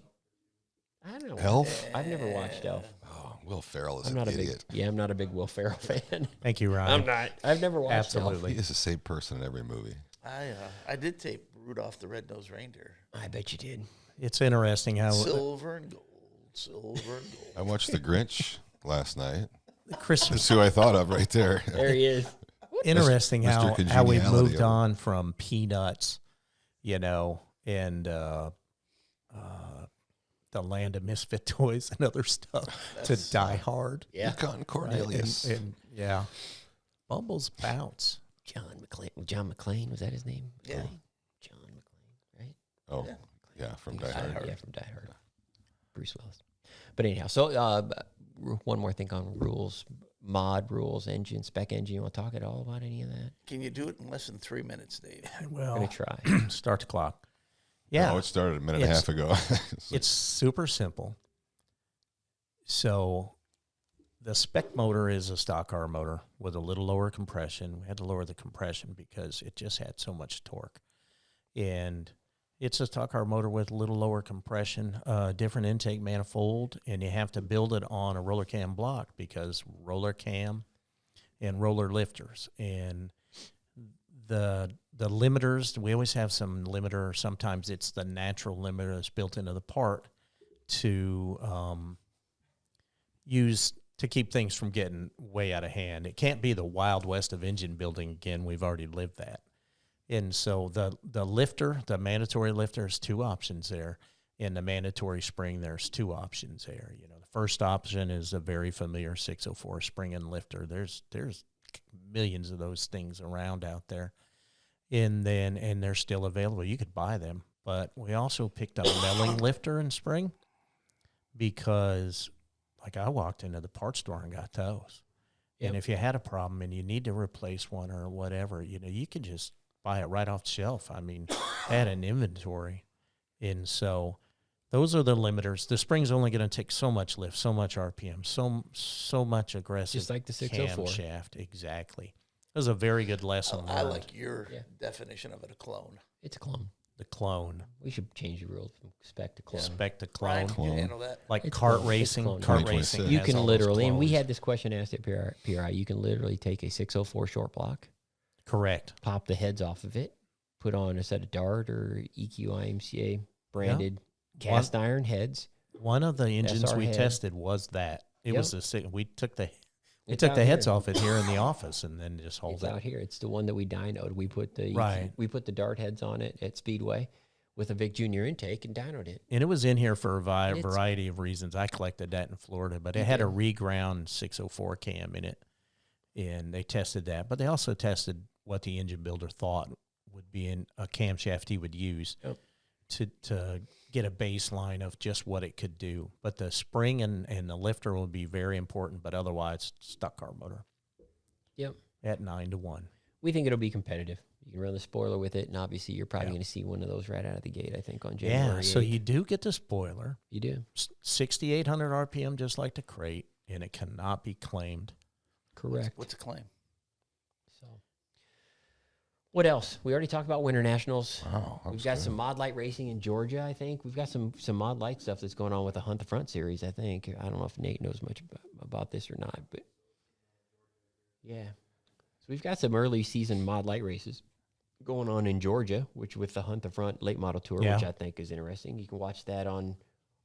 I don't know. Elf? I've never watched Elf. Oh, Will Ferrell is I'm an not idiot. I'm not a big Will Ferrell fan. Thank you, Ryan. I'm not. I've never watched Absolutely. He is the same person in every movie. I did tape Rudolph the Red-Nosed Reindeer. Elf. I bet you did. It's interesting how Silver and gold. Silver and gold. I watched The Grinch last night. Christmas. That's who I thought of right there. There he is. Interesting Mr. how we've Congeniality moved over. on from Peanuts, and the Land of Misfit Toys and other stuff to Die Hard. Yeah. Yukon Cornelius. And yeah, Bumbles Bounce. John McClane, was that his name? Yeah. McClane? John McClane, right? Oh, Yeah. yeah, from I think Die so. Hard. Yeah, from Die Hard. Bruce Willis. But anyhow, so one more thing on rules, mod rules, engine, spec engine. You want to talk at all about any of that? Can you do it in less than 3 minutes, Dave? I'm Well, going to try. start the clock. Yeah, Oh, it started a minute and a It's- half ago. it's super simple. So the spec motor is a stock car motor with a little lower compression. We had to lower the compression because it just had so much torque. And it's a stock car motor with a little lower compression, different intake manifold, and you have to build it on a roller cam block because roller cam and roller lifters. And the limiters, we always have some limiter. Sometimes it's the natural limiter that's built into the part to use to keep things from getting way out of hand. It can't be the Wild West of engine building again. We've already lived that. And so the lifter, the mandatory lifter, there's two options there. In the mandatory spring, there's two options there. You know, the first option is a very familiar 604 spring and lifter. There's millions of those things around out there. And they're still available. You could buy them. But we also picked up Melling lifter and spring because, like, I walked into the parts store and got those. Yep. And if you had a problem and you need to replace one or whatever, you know, you could just buy it right off the shelf. I mean, I had an inventory. And so those are the limiters. The spring's only going to take so much lift, so much RPM, so much aggressive. Just like the 604. Camshaft. Exactly. It was a very good lesson I learned. like your Yeah. definition of it, a clone. It's a clone. The clone. We should change the rules from spec to clone. Spec the Brian, clone. can you Clone. handle that? Like It's kart clone. It's racing. clone. Kart 2026. racing. You has can all those literally, and we clones. had this question asked at PRI, you can literally take a 604 short block, Correct. pop the heads off of it, put on a set of Dart or EQ IMCA branded cast iron heads. One of the engines SR we head. tested was that. It Yep. was we took the It's took out the heads here. off it here in the office and then just hold It's it. out here. It's the one that we dynoed. We put the Right. we put the Dart heads on it at Speedway with a Vic Junior intake and dynoed it. And it was in here for a It's- variety of reasons. I collected that in Florida, but You it had a did. reground 604 cam in it, and they tested that. But they also tested what the engine builder thought would be in a camshaft he would use Yep. to get a baseline of just what it could do. But the spring and the lifter will be very important, but otherwise, stock car motor Yep. at 9-1. We think it'll be competitive. You can run the spoiler with it, and obviously you're probably Yeah. going to see one of those right out of the gate, I think, on January Yeah, so 8th. you do get the spoiler. You do. 6,800 RPM, just like the crate, and it cannot be claimed. Correct. What's a claim? So, what else? We already talked about Winter Nationals. Wow, that We've was got good. some mod light racing in Georgia, I think. We've got some mod light stuff that's going on with the Hunt the Front series, I think. I don't know if Nate knows much about this or not, but yeah. So we've got some early season mod light races going on in Georgia, which with the Hunt the Front late model tour, Yeah. which I think is interesting. You can watch that on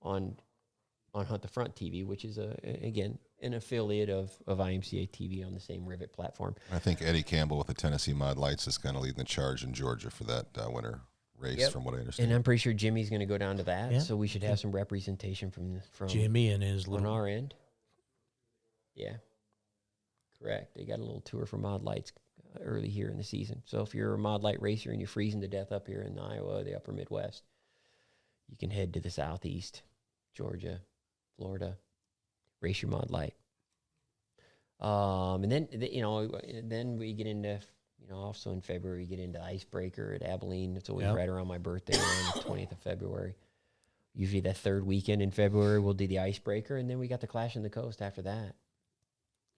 Hunt the Front TV, which is again an affiliate of IMCA TV on the same Rivet platform. I think Eddie Campbell with the Tennessee Mod Lights is kind of leading the charge in Georgia for that winter race, Yep. from what I understand. And I'm pretty sure Jimmy's going to go down to that, Yeah. so we should have some representation from Jimmy and his on little our end. Yeah, correct. They got a little tour for Mod Lights early here in the season. So if you're a Mod Light racer and you're freezing to death up here in Iowa, the upper Midwest, you can head to the southeast, Georgia, Florida, race your Mod Light. And then then we get into also in February we get into Icebreaker at Abilene. It's always Yep. right around my birthday on the 20th of February. Usually that third weekend in February we'll do the Icebreaker, and then we got the Clash on the Coast after that.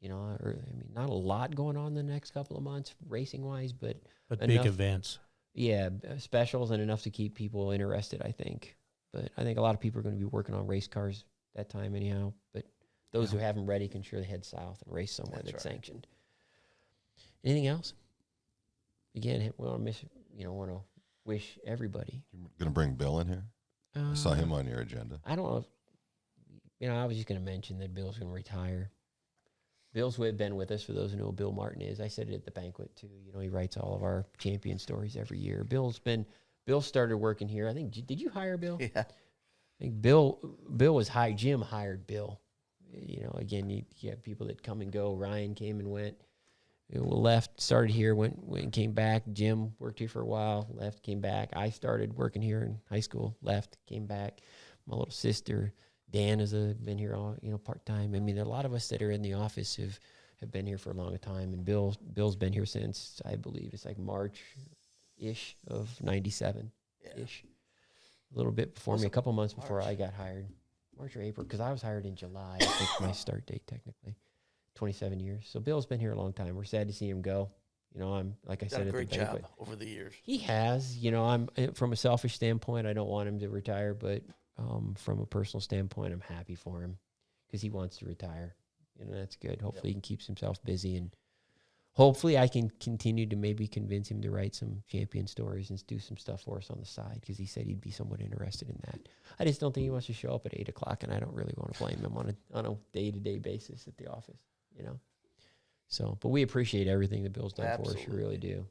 Not a lot going on the next couple of months racing wise, but big enough- events. yeah, specials and enough to keep people interested, I think. But I think a lot of people are going to be working on race cars that time anyhow. But those who have them ready can surely head south and race somewhere that's right. sanctioned. Anything else? Again, we want to wish everybody. You're going to bring Bill in here? I saw him on your agenda. I don't know if, I was just going to mention that Bill's going to retire. Bill's been with us, for those who know who Bill Martin is. I said it at the banquet, too. He writes all of our champion stories every year. Bill started working here. I think, did you hire Bill? Yeah. I think Bill was hired. Jim hired Bill. Again, you have people that come and go. Ryan came and went. left, started here, went and came back. Jim worked here for a while, left, came back. I started working here in high school, left, came back. My little sister, Dan, has been here all, part-time. I mean, a lot of us that are in the office have been here for a long time, and Bill's been here since, I believe, it's like March-ish of 97-ish. A little bit before me, a couple months before I got hired. March or April, because I was hired in July, I think my start date technically. 27 years. So Bill's been here a long time. We're sad to see him go. I'm, like I Done said, a great at the banquet. job over the years. He has. I'm from a selfish standpoint, I don't want him to retire, but from a personal standpoint, I'm happy for him because he wants to retire. That's good. Hopefully he can keep himself busy, and hopefully I can continue to maybe convince him to write some champion stories and do some stuff for us on the side, because he said he'd be somewhat interested in that. I just don't think he wants to show up at 8 o'clock, and I don't really want to blame him on a day-to-day basis at the office, So, but we appreciate everything that Bill's done for us. We really do.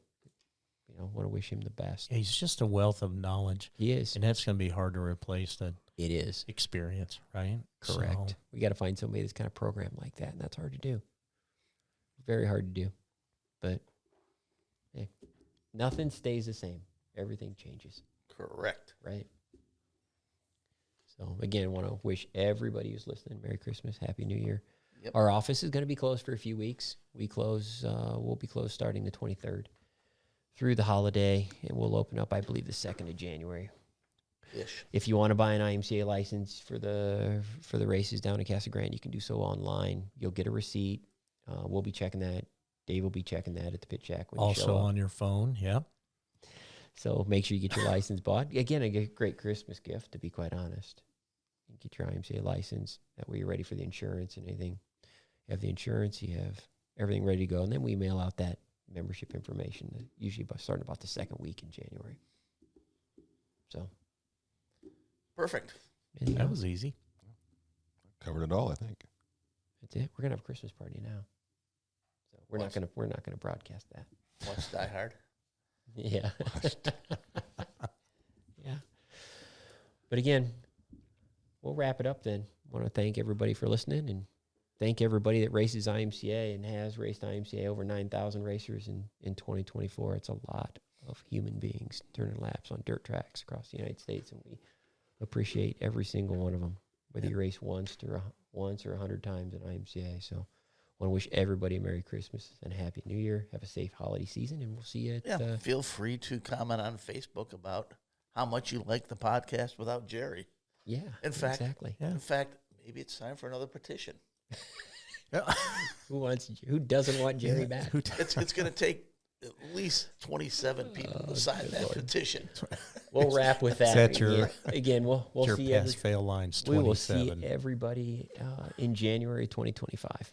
Want to wish him the best. Yeah, he's just a wealth of knowledge. He is. And that's going to be hard to replace that It is. experience, right? Correct. So, We got to find somebody that's kind of programmed like that, and that's hard to do. Very hard to do. But hey, nothing stays the same. Everything changes, Correct. right? So, again, want to wish everybody who's listening Merry Christmas, Happy New Year. Yep. Our office is going to be closed for a few weeks. We'll be closed starting the 23rd through the holiday, and we'll open up, I believe, the 2nd of January. Ish. If you want to buy an IMCA license for the races down in Casa Grande, you can do so online. You'll get a receipt. We'll be checking that. Dave will be checking that at the pit shack when you show also up. on your phone, yeah. So make sure you get your license bought. Again, a great Christmas gift, to be quite honest. You get your IMCA license. That way you're ready for the insurance and anything. You have the insurance, you have everything ready to go, and then we mail out that membership information, usually starting about the 2nd week in January. So. Perfect. Anything That else? was easy. Covered it all, I think. That's it. We're gonna have a Christmas party now. So we're not gonna broadcast that. Watch Die Hard. Yeah. Yeah. But again, we'll wrap it up then. Want to thank everybody for listening, and thank everybody that races IMCA and has raced IMCA, over 9,000 racers in 2024. It's a lot of human beings turning laps on dirt tracks across the United States, and we appreciate every single one of them, whether you race once or 100 times in IMCA. So I want to wish everybody a Merry Christmas and a Happy New Year. Have a safe holiday season, and we'll see you at Feel free to comment on Facebook about how much you like the podcast without Jerry. yeah. In fact, exactly. Yeah. In fact, maybe it's time for another petition. Who doesn't want Jerry back? It's going to take at least 27 people to sign that petition. We'll wrap with that. Set your- again, we'll Your see pass fail lines we will see 27. everybody in January 2025.